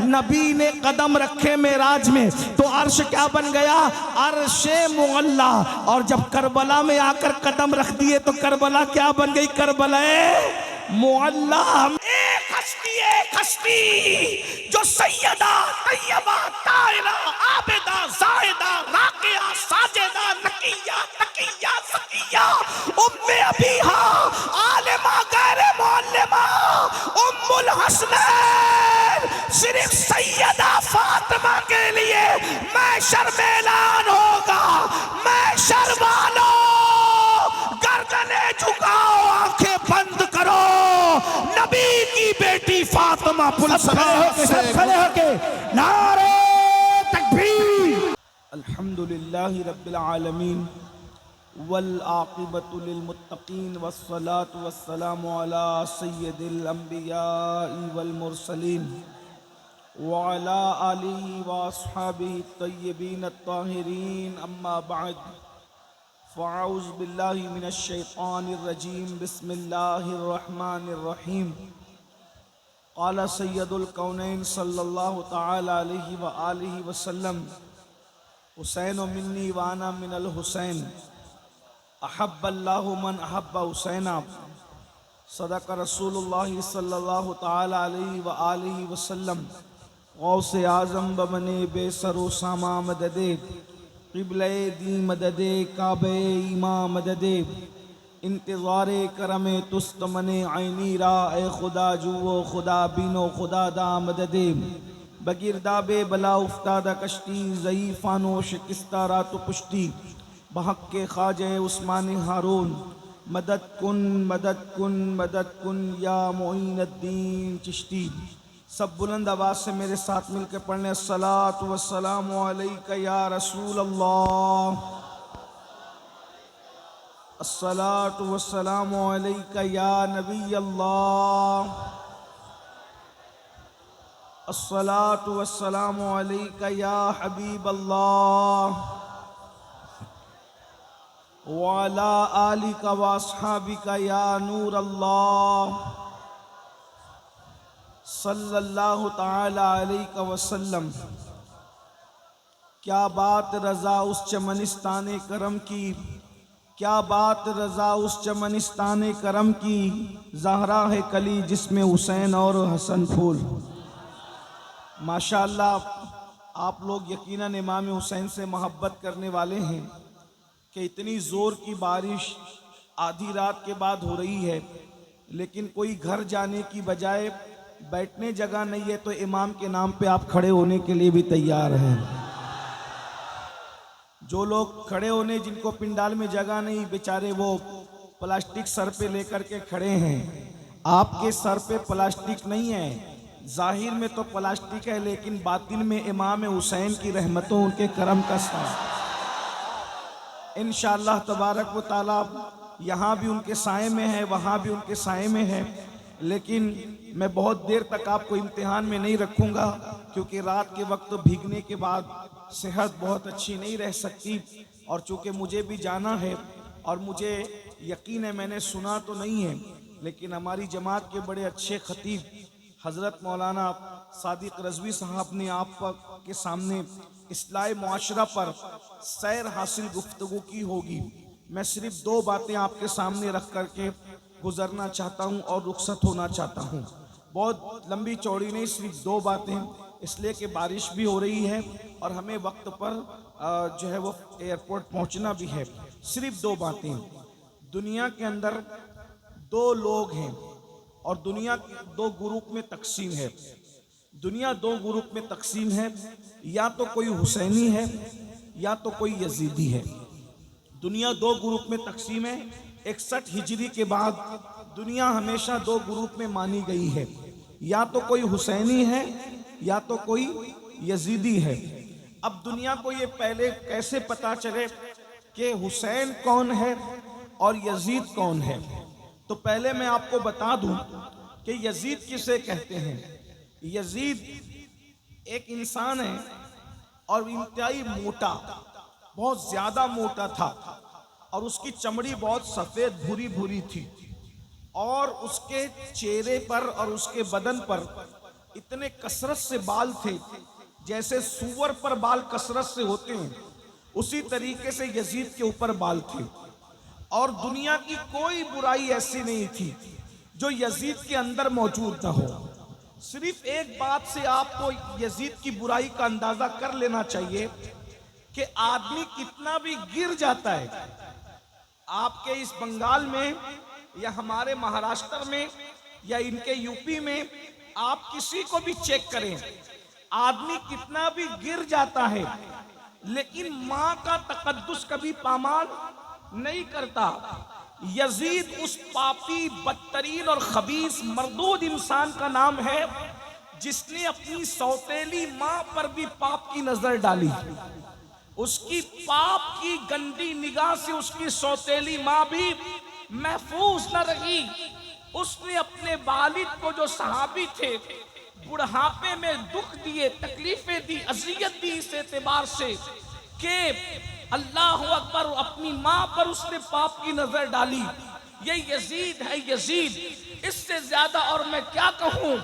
नबी ने कदम रखे मेराज में तो अर्श क्या बन गया, अर्शे मुअल्ला। और जब करबला में आकर कदम रख दिए तो करबला क्या बन गई, करबलाए मुअल्ला। एक हस्ती जो सैयदा तैयबा ताहिरा आबिदा जाहिदा राकिया साजिदा नकिया तकिया सकिया उम्मे अबीहा आलिमा गैर मुअल्लिमा उम्मुल हसनैन, सिर्फ सैयदा फातिमा के लिए महशर में ऐलान होगा, महशर वालों गर्दने झुकाओ, आंखें बंद करो, नबी की बेटी फातिमा खड़े होके नारे तकबीर। अल्हम्दुलिल्लाहि रब्बिल आलमीन वल आक़िबतु लिल मुत्तक़ीन वस्सलातु वस्सलामु अला सय्यिदिल अंबिया'i वल मुरसलीन व अला आलिहि व अस्हाबिहि तय्यबीन अत्ताहिरीन, अम्मा बअद, फ़अऊज़ु बिल्लाहि मिनश शैतानिर रजीम, बिस्मिल्लाहिर रहमानिर रहीम। क़ाला सय्यदुल कौनैन सल्लल्लाहु तआला अलैहि व आलिहि वसल्लम, हुसैन मिन्नी व अना मिनल हुसैन, अहब्बल्लाहु मन अहब्ब हुसैना, सदक़ रसूलुल्लाह सल्लल्लाहु तआला अलैहि व आलिहि वसल्लम। गौसे आज़म बमने बेसरो सामा मददे, क़िबले दी मददे, काबे ईमा मददे, इंतज़ारे करमे तुस्त मने आईनी रा, ए खुदा जुओ खुदा बीनो खुदा दा मददे, बगिरदाबे बला उफ्तादा कश्ती, ज़ईफ़ानो शिकस्ता रात पुश्ती, बहक के ख्वाजे उस्मानी हारून, मदद कुन मदद कुन मदद कुन या मोइनुद्दीन चिश्ती। सब बुलंद आवाज़ से मेरे साथ मिलकर पढ़ने, अस्सलातु वस्सलामु अलैका या रसूल अल्लाह, अस्सलातु वस्सलामु अलैका या नबी अल्लाह, अस्सलातु वस्सलामु अलैका या हबीब अल्लाह, व अला आलिका व अस्हाबिका या नूर अल्लाह, सल्लल्लाहु ताला अलैहि वसल्लम। क्या बात रज़ा उस चमनिस्ताने करम की, क्या बात रज़ा उस चमनिस्ताने करम की, ज़हरा है कली जिसमें हुसैन और हसन फूल। माशाअल्लाह, आप लोग यकीनन इमाम हुसैन से मोहब्बत करने वाले हैं कि इतनी ज़ोर की बारिश आधी रात के बाद हो रही है, लेकिन कोई घर जाने की बजाय बैठने जगह नहीं है तो इमाम के नाम पे आप खड़े होने के लिए भी तैयार हैं। जो लोग खड़े होने, जिनको पिंडाल में जगह नहीं, बेचारे वो प्लास्टिक सर पे लेकर के खड़े हैं। आपके सर पे प्लास्टिक नहीं है, जाहिर में तो प्लास्टिक है, लेकिन बातिन में इमाम हुसैन की रहमतों, उनके करम का साथ इंशाअल्लाह तबारक व ताला यहाँ भी उनके साए में है, वहाँ भी उनके साए में है। लेकिन मैं बहुत देर तक आपको इम्तिहान में नहीं रखूँगा, क्योंकि रात के वक्त भीगने के बाद सेहत बहुत अच्छी नहीं रह सकती, और चूँकि मुझे भी जाना है और मुझे यकीन है, मैंने सुना तो नहीं है, लेकिन हमारी जमात के बड़े अच्छे खतीब हज़रत मौलाना सादिक रज़वी साहब ने आप के सामने इस्लाह मुआशरा पर सैर हासिल गुफ्तगू की होगी। मैं सिर्फ दो बातें आपके सामने रख करके गुजरना चाहता हूं और रुखसत होना चाहता हूं। बहुत लंबी चौड़ी नहीं, सिर्फ दो बातें, इसलिए कि बारिश भी हो रही है और हमें वक्त पर जो है वो एयरपोर्ट पहुंचना भी है। सिर्फ दो बातें। दुनिया के अंदर दो लोग हैं और दुनिया दो ग्रुप में तकसीम है। दुनिया दो ग्रुप में तकसीम है, या तो कोई हुसैनी है या तो कोई यजीदी है। दुनिया दो ग्रुप में तकसीम है। 61 हिजरी के बाद दुनिया हमेशा दो ग्रुप में मानी गई है, या तो कोई हुसैनी है या तो कोई यजीदी है। अब दुनिया को ये पहले कैसे पता चले कि हुसैन कौन है और यजीद कौन है, तो पहले मैं आपको बता दूं कि यजीद किसे कहते हैं। यजीद एक इंसान है और इंतहाई मोटा, बहुत ज्यादा मोटा था, और उसकी चमड़ी बहुत सफेद भूरी भूरी थी, और उसके चेहरे पर और उसके बदन पर इतने कसरत से बाल थे, जैसे सूअर पर बाल कसरत से होते हैं उसी तरीके से यजीद के ऊपर बाल थे। और दुनिया की कोई बुराई ऐसी नहीं थी जो यजीद के अंदर मौजूद ना हो। सिर्फ एक बात से आपको यजीद की बुराई का अंदाजा कर लेना चाहिए कि आदमी कितना भी गिर जाता है, आपके इस बंगाल में या हमारे महाराष्ट्र में या इनके यूपी में आप किसी को भी चेक करें, आदमी कितना भी गिर जाता है लेकिन मां का तकद्दुस कभी पामाल नहीं करता। यजीद उस पापी, बदतरीन और खबीस मरदूद इंसान का नाम है जिसने अपनी सौतेली मां पर भी पाप की नजर डाली। उसकी पाप की गंदी निगाह से उसकी सौतेली मां भी महफूज न रही। उसने अपने वालिद को, जो सहाबी थे, बुढ़ापे में दुख दिए, तकलीफें दी, अजियत दी इस एतबार से कि अल्लाह अकबर, अपनी मां पर उसने पाप की नजर डाली। ये यजीद है, यजीद। इससे ज्यादा और मैं क्या कहूं।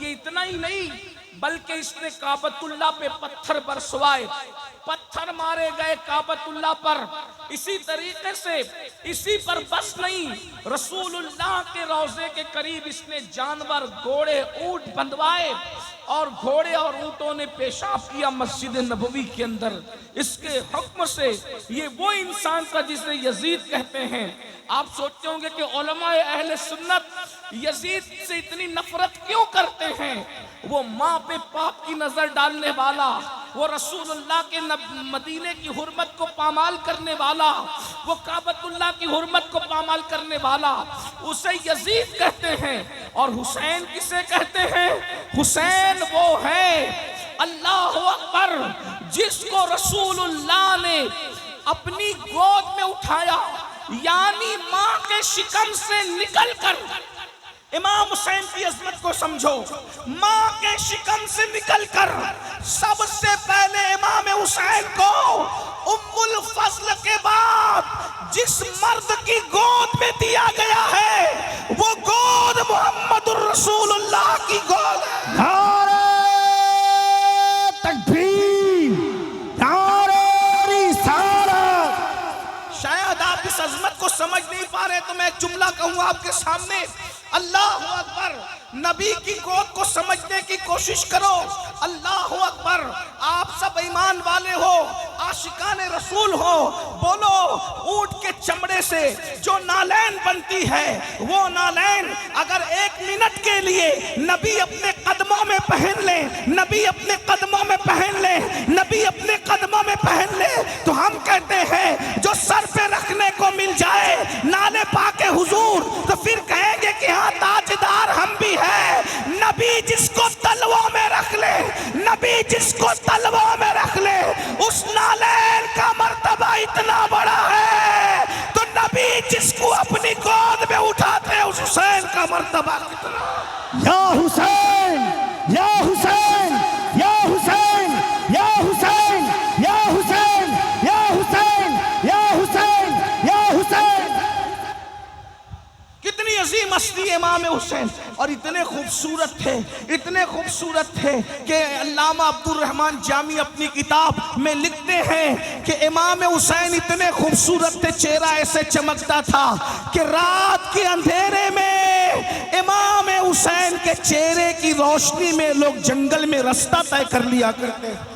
ये इतना ही नहीं बल्कि इसने काबतुल्लाह पे पत्थर बरसवाए, पत्थर मारे गए काबतुल्लाह पर। इसी तरीके से इसी पर बस नहीं, रसूलुल्लाह के रोजे के करीब इसने जानवर, घोड़े, ऊंट बंधवाए और घोड़े और ऊंटों ने पेशाब किया मस्जिद नबवी के अंदर। इसके हुक्म से ये वो इंसान था जिसे यजीद कहते हैं। आप सोचते होंगे कि उलमाए अहले सुन्नत यजीद से इतनी नफरत क्यों करते हैं। वो माँ पे पाप की नजर डालने वाला, वो रसूलुल्लाह के मदीने की हुर्मत को पामाल करने वाला, वो काबतुल्लाह की हुर्मत को पामाल करने वाला, उसे यजीद कहते हैं। और हुसैन किसे कहते हैं? हुसैन वो है, अल्लाह अकबर, जिसको रसूलुल्लाह ने अपनी गोद में उठाया, यानी माँ के शिकम से निकलकर। इमाम हुसैन की अजमत को समझो। माँ के शिकम से निकलकर सबसे पहले इमाम हुसैन को उम्मुल फज़ल के बाद जिस मर्द की गोद में दिया गया है वो गोद मोहम्मदुर रसूलुल्लाह की गोद है। नारे तकबीर, नारे रिसालत। शायद आप इस अजमत को समझ नहीं पा रहे तो मैं एक जुमला कहूंगा आपके सामने। अल्लाह अकबर, नबी की गोद को समझने की कोशिश करो। अल्लाह अकबर, आप सब ईमान वाले हो, आशिकान रसूल हो, बोलो ऊंट के चमड़े से जो नालैन बनती है वो नालैन अगर एक मिनट के लिए नबी अपने कदमों में पहन ले, नबी अपने कदमों में पहन ले, नबी अपने कदमों में पहन ले, तो हम कहते हैं जो सर पे रखने को मिल जाए नाले पाके हुजूर, तो फिर कहेंगे कि हाँ ताजदार हम भी हैं। नबी जिसको तलवों में रख ले, नबी जिसको तलवों में रख ले, उस नालैन का मर्तबा इतना बड़ा है। तो नबी जिसको अपनी गोद में उठाते हैं उस हुसैन का मर्तबा कितना। या हुसैन, या हुसैन, या हुसैन, या हुसैन, या हुसैन, या हुसैन, या हुसैन, या हुसैन। कितनी अजीम हस्ती इमाम हुसैन, और इतने खूबसूरत थे, इतने खूबसूरत थे कि अल्लामा अब्दुल रहमान जामी अपनी किताब में लिखते हैं कि इमाम हुसैन इतने खूबसूरत थे, चेहरा ऐसे चमकता था कि रात के अंधेरे में इमाम हुसैन के चेहरे की रोशनी में लोग जंगल में रास्ता तय कर लिया करते।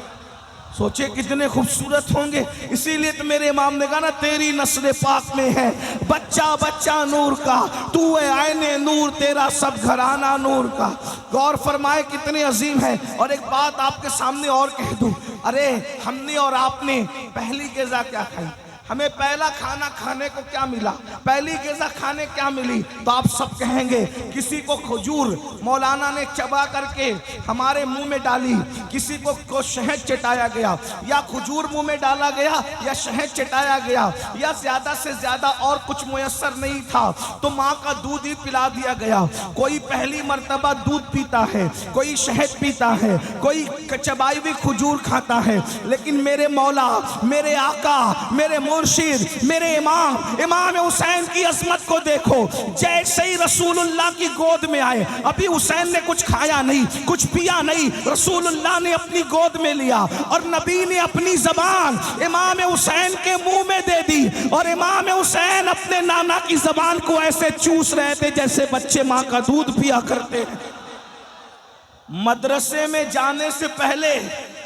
सोचे कितने खूबसूरत होंगे। इसीलिए तो मेरे इमाम ने कहा ना, तेरी नस्ल पाक में है बच्चा बच्चा नूर का, तू है आईने नूर, तेरा सब घराना नूर का। गौर फरमाए कितने अजीम है। और एक बात आपके सामने और कह दूं, अरे हमने और आपने पहली ग़िज़ा क्या खाई, हमें पहला खाना खाने को क्या मिला, पहली ग़िज़ा खाने क्या मिली, तो आप सब कहेंगे किसी को खजूर मौलाना ने चबा करके हमारे मुंह में डाली, किसी को शहद चटाया गया, या खजूर मुंह में डाला गया, या शहद चटाया गया, या ज्यादा से ज्यादा और कुछ मुयस्सर नहीं था तो माँ का दूध ही पिला दिया गया। कोई पहली मर्तबा दूध पीता है, कोई शहद पीता है, कोई चबाई हुई खजूर खाता है, लेकिन मेरे मौला, मेरे आका, मेरे मुर्शिद, मेरे इमाम हुसैन की अजमत को देखो। जैसे ही रसूलुल्लाह की गोद में आए, अभी हुसैन ने कुछ खाया नहीं, कुछ पिया नहीं, रसूलुल्लाह ने अपनी गोद में लिया और नबी ने अपनी जबान इमाम हुसैन के मुंह में दे दी और इमाम हुसैन अपने नाना की जबान को ऐसे चूस रहे थे जैसे बच्चे माँ का दूध पिया करते। मदरसे में जाने से पहले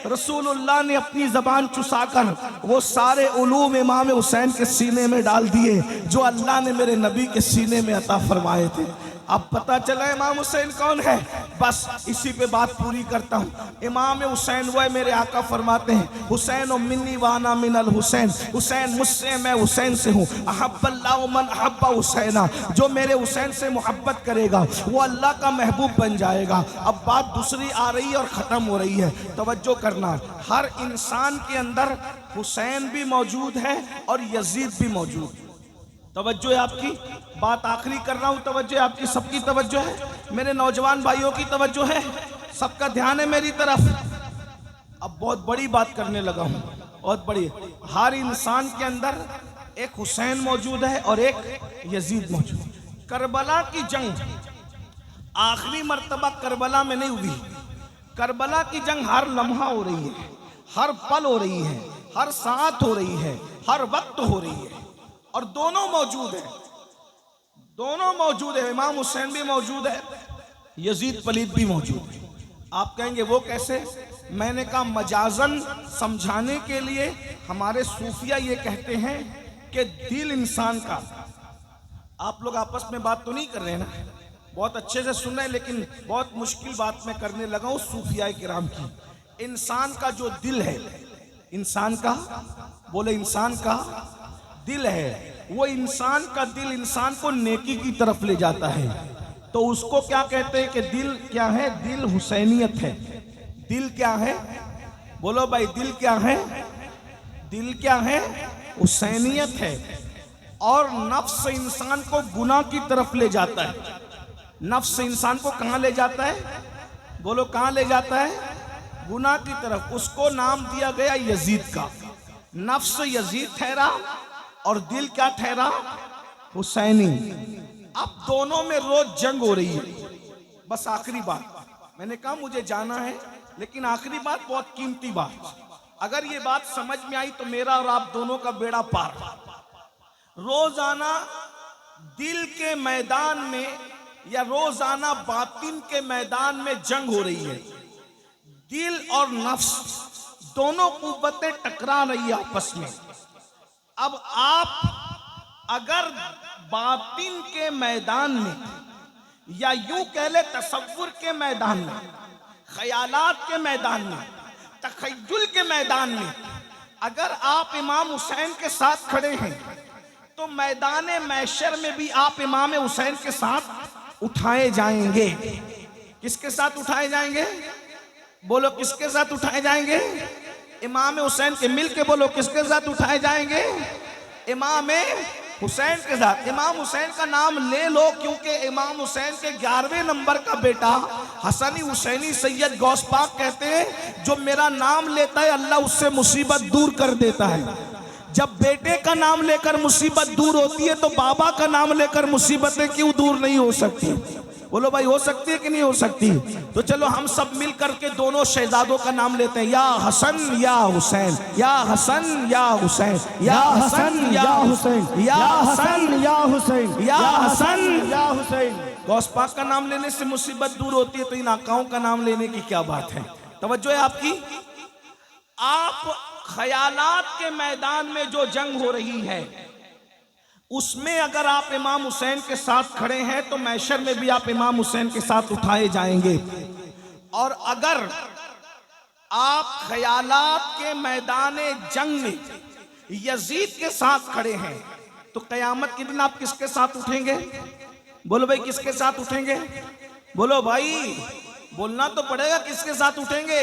रसूलुल्लाह ने अपनी जबान चुसाकर वो सारे उलूम इमाम हुसैन के सीने में डाल दिए जो अल्लाह ने मेरे नबी के सीने में अता फरमाए थे। अब पता चला इमाम हुसैन कौन है। बस इसी पे बात पूरी करता हूँ। इमाम हुसैन वो है, मेरे आका फरमाते हैं हुसैन मिन्नी वाना मिनल हुसैन, हुसैन मुझसे मैं हुसैन से हूँ। अहब्बल्लाहु मन अहब्बा हुसैना, जो मेरे हुसैन से मोहब्बत करेगा वो अल्लाह का महबूब बन जाएगा। अब बात दूसरी आ रही है और ख़त्म हो रही है, तवज्जो करना। हर इंसान के अंदर हुसैन भी मौजूद है और यजीद भी मौजूद है। तवज्जो है आपकी, बात आखिरी कर रहा हूँ, तवज्जो है आपकी, सबकी तवज्जो है, मेरे नौजवान भाइयों की तवज्जो है, सबका ध्यान है मेरी तरफ। अब बहुत बड़ी बात करने लगा हूँ, बहुत बड़ी। हर इंसान के अंदर एक हुसैन मौजूद है और एक यजीद मौजूद है। करबला की जंग आखिरी मर्तबा करबला में नहीं हुई। करबला की जंग हर लम्हा हो रही है, हर पल हो रही है, हर साथ हो रही है, हर वक्त हो रही है और दोनों मौजूद है, दोनों मौजूद है। इमाम हुसैन भी मौजूद है, यजीद पलीद भी मौजूद है। आप कहेंगे वो कैसे? मैंने कहा मजाजन समझाने के लिए हमारे सूफिया ये कहते हैं कि दिल इंसान का, आप लोग आपस में बात तो नहीं कर रहे हैं ना, बहुत अच्छे से सुन रहे हैं, लेकिन बहुत मुश्किल बात मैं करने लगा हूँ सूफिया किराम की। इंसान का जो दिल है, इंसान का, बोले इंसान का दिल है, वो इंसान का दिल इंसान को नेकी की तरफ ले जाता है। तो उसको क्या कहते हैं कि दिल क्या है? दिल हुसैनियत है। दिल क्या है? बोलो भाई, दिल क्या है? दिल क्या है? हुसैनियत है। और नफ्स इंसान को गुनाह की तरफ ले जाता है। नफ्स इंसान को कहाँ ले जाता है? बोलो कहाँ ले जाता है? गुनाह की तरफ। उसको नाम दिया गया यजीद का। नफ्स यजीद ठहरा और दिल क्या ठहरा? हुसैनी। अब दोनों में रोज जंग हो रही है। बस आखिरी बात, मैंने कहा मुझे जाना है, लेकिन आखिरी बात बहुत कीमती बात, अगर ये बात समझ में आई तो मेरा और आप दोनों का बेड़ा पार। रोजाना दिल के मैदान में या रोजाना बातिन के मैदान में जंग हो रही है। दिल और नफ्स दोनों कुव्वतें टकरा रही है आपस में। अब आप अगर बातिन के मैदान में या यूं कह ले तसव्वुर के मैदान में, ख्यालात के मैदान में, तखय्युल के मैदान में अगर आप इमाम हुसैन के साथ खड़े हैं तो मैदान महशर में भी आप इमाम हुसैन के साथ उठाए जाएंगे। किसके साथ उठाए जाएंगे? बोलो किसके साथ उठाए जाएंगे? इमाम हुसैन के। मिल के बोलो किसके साथ उठाए जाएंगे? इमाम हुसैन के साथ। इमाम हुसैन का नाम ले लो, क्योंकि इमाम हुसैन के 11वें नंबर का बेटा हसनी हुसैनी सैयद गौस पाक कहते हैं, जो मेरा नाम लेता है अल्लाह उससे मुसीबत दूर कर देता है। जब बेटे का नाम लेकर मुसीबत दूर होती है तो बाबा का नाम लेकर मुसीबतें क्यों दूर नहीं हो सकती? बोलो भाई, हो सकती है कि नहीं हो सकती? तो चलो हम सब मिल करके दोनों शहजादों का नाम लेते हैं। या हसन या हुसैन, या हसन या हुसैन, या हसन या हुसैन, या हसन या हुसैन, या हसन या हुसैन। गौस पाक का नाम लेने से मुसीबत दूर होती है, तो इन आकाओं का नाम लेने की क्या बात है? तवज्जो है आपकी। आप ख्यालात के मैदान में जो जंग हो रही है उसमें अगर आप इमाम हुसैन के साथ खड़े हैं तो महशर में भी आप इमाम हुसैन के साथ उठाए जाएंगे। और अगर आप ख्यालात के मैदान जंग में यजीद के साथ खड़े हैं तो क़यामत के दिन आप किसके साथ उठेंगे? बोलो भाई, किसके साथ उठेंगे? बोलो भाई, बोलना तो पड़ेगा, किसके साथ उठेंगे?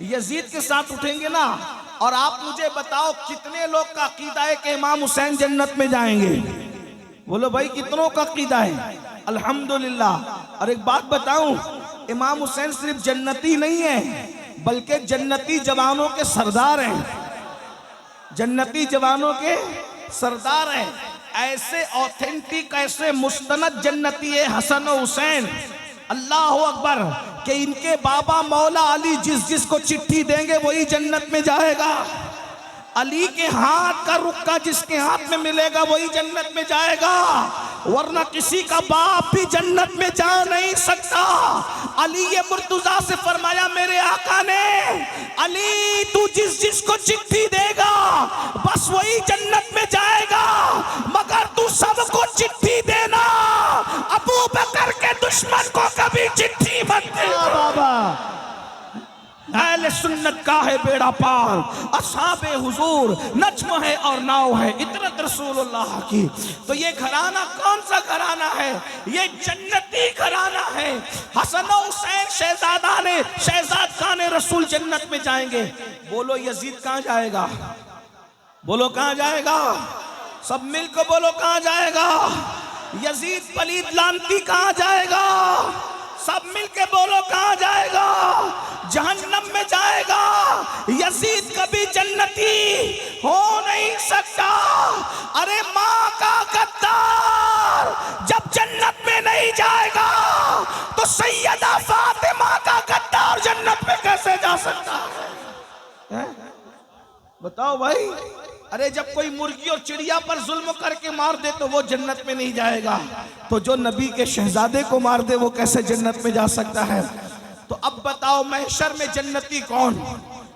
यजीद के साथ उठेंगे ना। और आप मुझे बताओ कितने लोग का अकीदा है कि इमाम हुसैन जन्नत में जाएंगे? बोलो भाई, कितनों का अकीदा है? अल्हम्दुलिल्लाह। और एक बात बताऊं, इमाम हुसैन सिर्फ जन्नती नहीं है बल्कि जन्नती जवानों के सरदार हैं। जन्नती जवानों के सरदार हैं। ऐसे ऑथेंटिक, ऐसे मुस्तनद जन्नती है हसन और हुसैन, अल्लाह अकबर, कि इनके बाबा मौला अली जिस जिसको चिट्ठी देंगे वही जन्नत में जाएगा। अली के हाथ का रुक्का जिसके हाथ में मिलेगा वही जन्नत में जाएगा, वरना किसी का बाप भी जन्नत में जा नहीं सकता। अली ये मुर्तजा से फरमाया मेरे आका ने, अली तू जिस जिसको चिट्ठी देगा बस वही जन्नत में जाएगा, मगर तू सबको चिट्ठी देना, अबू बकर के दुश्मन को कभी चिट्ठी मत देना। बाबा अहले सुन्नत का है बेड़ा पार, असहाबे हुजूर नज्म है और नाव है, इतरत रसूलुल्लाह की। तो ये घराना कौन सा घराना है? ये जन्नती घराना है। हसन और हुसैन शहजाद खान रसूल जन्नत में जाएंगे। बोलो यजीद कहाँ जाएगा? बोलो कहाँ जाएगा? सब मिलकर बोलो कहाँ जाएगा? यजीद पलीद लानती कहाँ जाएगा? सब मिलके बोलो कहाँ जाएगा? जहन्नम में जाएगा। यजीद कभी जन्नती हो नहीं सकता। अरे माँ का गद्दार जब जन्नत में नहीं जाएगा तो सैयदा फातिमा का गद्दार जन्नत में कैसे जा सकता है? बताओ भाई। अरे जब कोई मुर्गी और चिड़िया पर जुल्म करके मार दे तो वो जन्नत में नहीं जाएगा, तो जो नबी के शहजादे को मार दे वो कैसे जन्नत में जा सकता है? तो अब बताओ महशर में जन्नती कौन?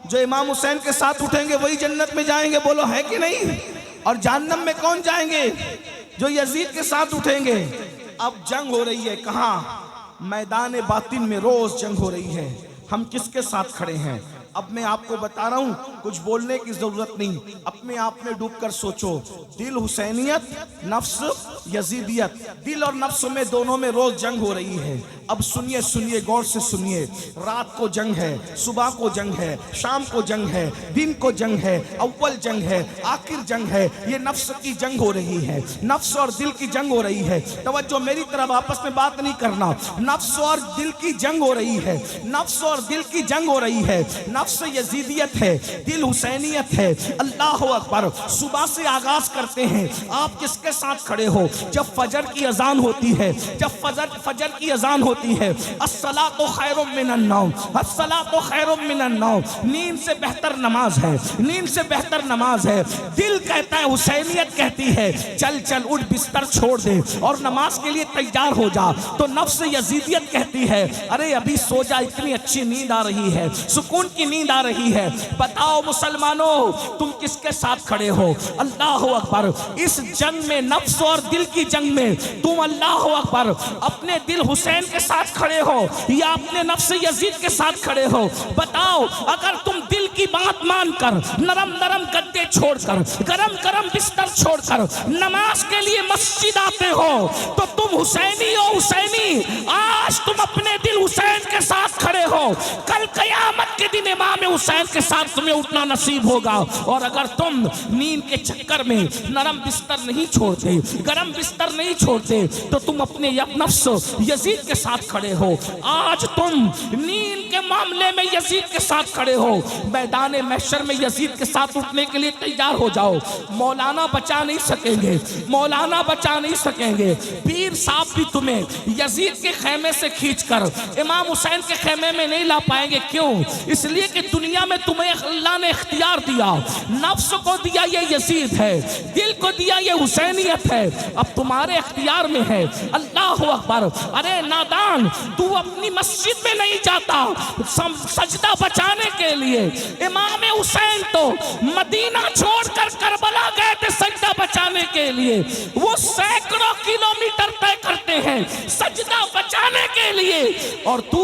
जो इमाम हुसैन के साथ उठेंगे वही जन्नत में जाएंगे, बोलो है कि नहीं? और जहन्नम में कौन जाएंगे? जो यजीद के साथ उठेंगे। अब जंग हो रही है कहाँ? मैदान बातिन में रोज जंग हो रही है। हम किसके साथ खड़े हैं? अब मैं आपको बता रहा हूं, कुछ बोलने की जरूरत नहीं, अपने आप में डूबकर सोचो। दिल हुसैनियत, नफ्स यजीदियत, दिल और नफ्स में दोनों में रोज जंग हो रही है। अब सुनिए सुनिए, गौर से सुनिए। रात को जंग है, सुबह को जंग है, शाम को जंग है, दिन को जंग है, अव्वल जंग है, आखिर जंग है। ये नफ्स की जंग हो रही है, नफ्स और दिल की जंग हो रही है। तवज्जो मेरी तरफ, आपस में बात नहीं करना। नफ्स और दिल की जंग हो रही है, नफ्स और दिल की जंग हो रही है। नफ्स यजीदियत है, दिल हुसैनियत है। अल्लाह अकबर। सुबह से आगाज करते हैं। आप किसके साथ खड़े हो? जब फजर की अजान होती है, जब फजर की अजान होती है, अस्सलातु खैरुम मिनन नौम, अस्सलातु खैरुम मिनन नौम। नींद से बेहतर नमाज है, नींद से बेहतर नमाज है। दिल कहता है, हुसैनियत कहती है चल चल उठ, बिस्तर छोड़ दे और नमाज के लिए तैयार हो जा। तो नफ्स यजीदियत कहती है अरे अभी सो जा, इतनी अच्छी नींद आ रही है, सुकून की नींद आ रही है। बताओ मुसलमानों, तुम किसके साथ खड़े हो? अल्लाह अकबर। इस जंग में, नफ्स और दिल की जंग में, तुम अल्लाह अकबर अपने दिल हुसैन के साथ खड़े हो या अपने नफ्स यजीद के साथ खड़े हो? बताओ। अगर तुम दिल की बात मानकर, नरम नरम गद्दे छोड़कर, गरम गरम बिस्तर छोड़कर नमाज के लिए मस्जिद आते हो तो तुम हुसैनी हो। हुसैनी, आज तुम अपने दिल हुसैन के साथ खड़े हो, कल कयामत के दिन इमाम हुसैन के साथ तुम्हें उठना नसीब होगा। और अगर तुम नींद के चक्कर में नरम बिस्तर नहीं छोड़ते, गरम बिस्तर नहीं छोड़ते, तो तुम अपने नफ्स यजीद के साथ खड़े हो। आज तुम नींद के मामले में यजीद के साथ खड़े हो। मैदान महशर में यजीद के साथ उठने के लिए तैयार हो जाओ। मौलाना बचा नहीं सकेंगे, मौलाना बचा नहीं सकेंगे। पीर साहब भी तुम्हें यजीद के खेमे से खींचकर इमाम हुसैन के खेमे में नहीं ला पाएंगे। क्यों? इसलिए कि दुनिया में तुम्हें अल्लाह ने इख्तियार दिया। नफ्स को दिया ये यजीद है, दिल को दिया ये हुसैनियत है, अब तुम्हारे इख्तियार में है। अल्लाह अकबर। अरे नादान, तू अपनी मस्जिद में नहीं जाता सजदा बचाने के लिए। इमाम हुसैन तो मदीना छोड़कर करबला गए थे सजदा बचाने के लिए। वो सैकड़ों किलोमीटर तय करते हैं सजदा बचाने के लिए, और तू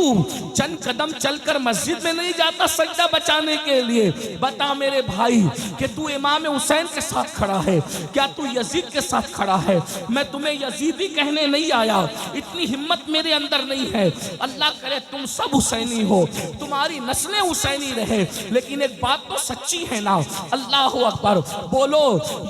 चंद कदम चलकर मस्जिद में नहीं जाता सजदा बचाने के लिए। बता मेरे भाई कि तू इमाम हुसैन के साथ खड़ा है, क्या तू यजीद के साथ खड़ा है? मैं तुम्हें यजीदी कहने नहीं आया, इतनी हिम्मत मेरे अंदर नहीं है। अल्लाह करे तुम सब हुसैनी हो, तुम्हारी नस्लें हुसैनी रहे, लेकिन एक बात तो सच्ची है ना। अल्लाह अकबर। बोलो,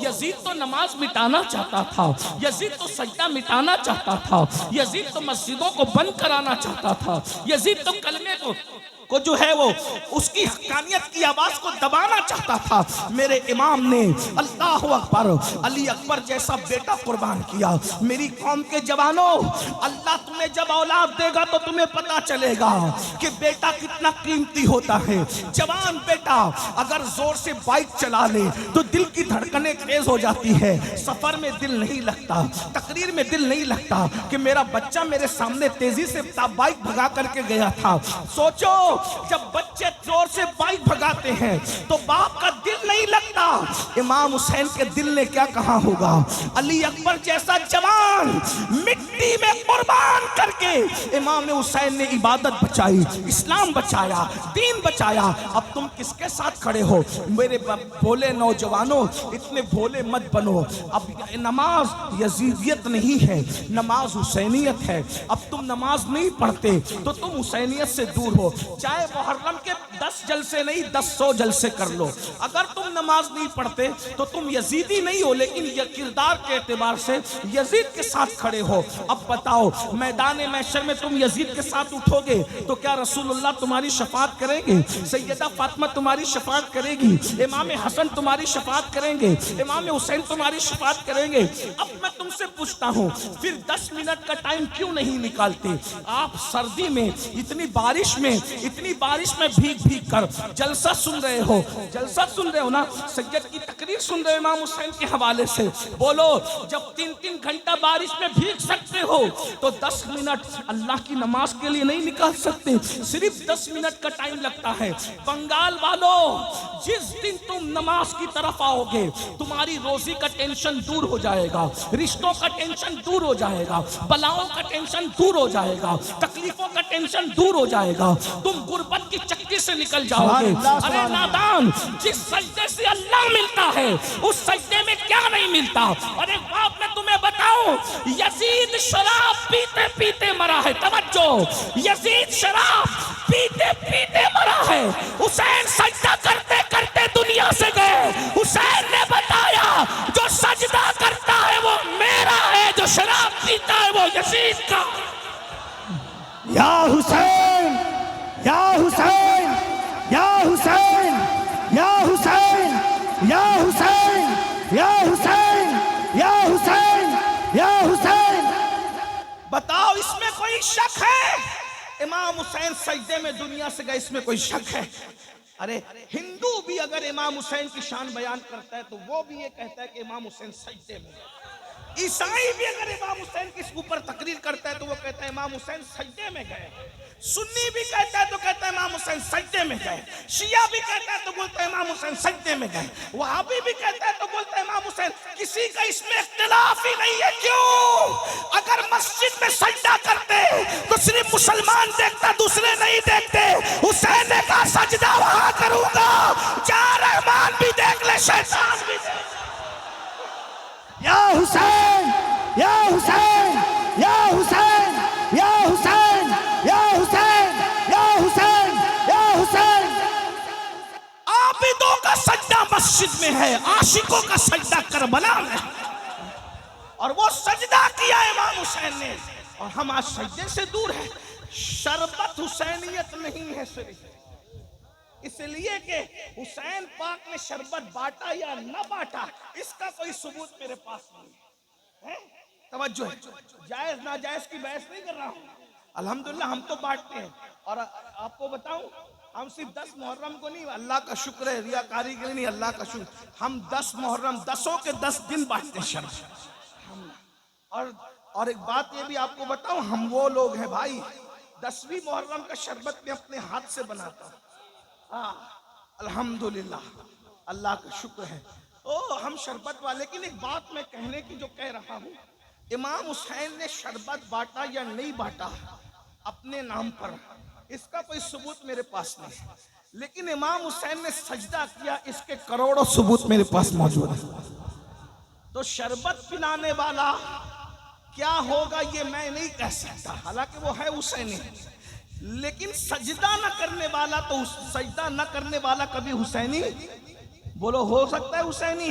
यजीद तो नमाज मिटाना चाहता था, यजीद तो सजदा मिटाना चाहता था, यजीद तो मस्जिदों को बंद कराना चाहता था, यजीद तो कलमे को को जो है वो उसकी हक्कानियत की आवाज को दबाना चाहता था। मेरे इमाम ने अल्लाह अकबर, अली अकबर जैसा बेटा कुर्बान किया। मेरी कौम के जवानों, अल्लाह तुम्हें जब औलाद देगा तो तुम्हें पता चलेगा कि बेटा कितना कीमती होता है। जवान बेटा अगर जोर से बाइक चला ले तो दिल की धड़कनें तेज हो जाती है, सफर में दिल नहीं लगता, तकरीर में दिल नहीं लगता कि मेरा बच्चा मेरे सामने तेजी से बाइक भगा करके गया था। सोचो जब बच्चे जोर से बाइक भगाते हैं तो बाप का दिल नहीं लगता। इमाम हुसैन के दिल ने क्या कहा होगा? अली अकबर जैसा जवान मिट्टी में कुर्बान करके इमाम हुसैन ने इबादत बचाई, इस्लाम बचाया, दीन बचाया। अब तुम किसके साथ खड़े हो? मेरे भोले नौजवानों, इतने भोले मत बनो। अब नमाज यजीदियत नहीं है, नमाज हुसैनियत है। अब तुम नमाज नहीं पढ़ते तो तुम हुसैनियत से दूर हो। चाहे मुहर्रम के 10 जलसे नहीं 10 जलसे कर लो, अगर तुम नमाज नहीं पढ़ते तो तुम यजीदी नहीं हो, लेकिन ये किरदार के एतबार से यजीद के साथ खड़े हो। अब बताओ मैदान महशर में तुम यजीद के साथ उठोगे तो क्या रसूलुल्लाह तुम्हारी शफाअत करेंगे? सैयदा फातिमा तुम्हारी शफाअत करेगी? इमाम हसन तुम्हारी शफाअत करेंगे? इमाम हुसैन तुम्हारी शफाअत करेंगे? अब मैं तुमसे पूछता हूँ, फिर 10 मिनट का टाइम क्यों नहीं निकालते? आप सर्दी में इतनी बारिश में भीग भीग कर जलसा सुन रहे हो, जलसा सुन रहे हो ना, सैयद की तकरीर सुन रहे हो इमाम हुसैन के हवाले से। बोलो जब 3-3 घंटा बारिश में भीग सकते हो तो 10 मिनट अल्लाह की नमाज के लिए नहीं निकाल सकते? सिर्फ 10 मिनट का टाइम लगता है। बंगाल वालों, जिस दिन तुम नमाज की तरफ आओगे तुम्हारी रोजी का टेंशन दूर हो जाएगा, रिश्तों का टेंशन दूर हो जाएगा, बलाओं का टेंशन दूर हो जाएगा, तकलीफों का टेंशन दूर हो जाएगा, तुम गुर्बत की चक्की से निकल जाओगे। अरे नादान, जिस सजदे से अल्लाह मिलता है उस सजदे में क्या नहीं मिलता? अरे बाप मैं तुम्हें बताऊं, यजीद शराब पीते पीते मरा है। तवज्जो, यजीद शराब पीते पीते मरा है। हुसैन सजदा करते करते दुनिया से गए। हुसैन ने बताया जो सजदा करता है वो मेरा है, जो शराब पीता है वो यजीद का। या हुसैन, या हुसैन, या हुसैन, या हुसैन, या हुसैन, या हुसैन, या हुसैन, या हुसैन। बताओ इसमें कोई शक है? इमाम हुसैन सजदे में दुनिया से गए, इसमें कोई शक है? अरे हिंदू भी अगर इमाम हुसैन की शान बयान करता है तो वो भी ये कहता है कि इमाम हुसैन सजदे में। ईसाई भी अगर इमाम हुसैन के ऊपर तकरीर करता है तो वो कहता है इमाम हुसैन सजदे में गए। सुन्नी भी कहता है तो कहता है इमाम हुसैन सजदे में गए। शिया भी कहता है तो बोलता है इमाम हुसैन सजदे में गए। वहाबी भी कहता है तो बोलता है इमाम हुसैन। किसी का इसमें इख्तिलाफ ही नहीं है। क्यों? अगर मस्जिद में सजदा करते तो सिर्फ मुसलमान देखता, दूसरे नहीं देखते। हुसैन ने कहा सजदा वहां करूंगा जहां रहमान भी देख ले, शैतान भी देख। या हुसैन, या हुसैन, या हुसैन, या हुसैन, या हुसैन, या हुसैन, या हुसैन। आबिदों का सजदा मस्जिद में है, आशिकों का सजदा करबला में। और वो सजदा किया इमाम हुसैन ने, और हम आज सजदे से दूर हैं। शरबत हुसैनियत नहीं है सिर्फ इसलिए कि हुसैन पाक ने शरबत बांटा या न बांटा, इसका कोई सबूत मेरे पास नहीं है। तवज्जो है, जायज नाजायज की बहस नहीं कर रहा हूँ। अल्हम्दुलिल्लाह हम तो बांटते हैं। और आपको बताऊं, हम सिर्फ 10 मुहर्रम को नहीं, अल्लाह का शुक्र है, रियाकारी के लिए नहीं, अल्लाह का शुक्र, हम 10 मुहर्रम 10 के 10 दिन बांटते हैं शरबत। और एक बात ये भी आपको बताऊं, हम वो लोग हैं भाई, 10वीं मुहर्रम का शरबत में अपने हाथ से बनाता हूं। अल्हम्दुलिल्लाह, अल्लाह का शुक्र है। ओ हम शरबत वाले। लेकिन एक बात मैं कहने की जो कह रहा हूँ, इमाम हुसैन ने शरबत बांटा या नहीं बांटा अपने नाम पर, इसका कोई सबूत मेरे पास नहीं। लेकिन इमाम हुसैन ने सजदा किया, इसके करोड़ों सबूत मेरे पास मौजूद है। तो शरबत पिलाने वाला क्या होगा ये मैं नहीं कह सकता, हालांकि वो है हुसैनी। लेकिन सजदा न करने वाला, तो सजदा न करने वाला कभी हुसैनी? बोलो हो सकता है हुसैनी?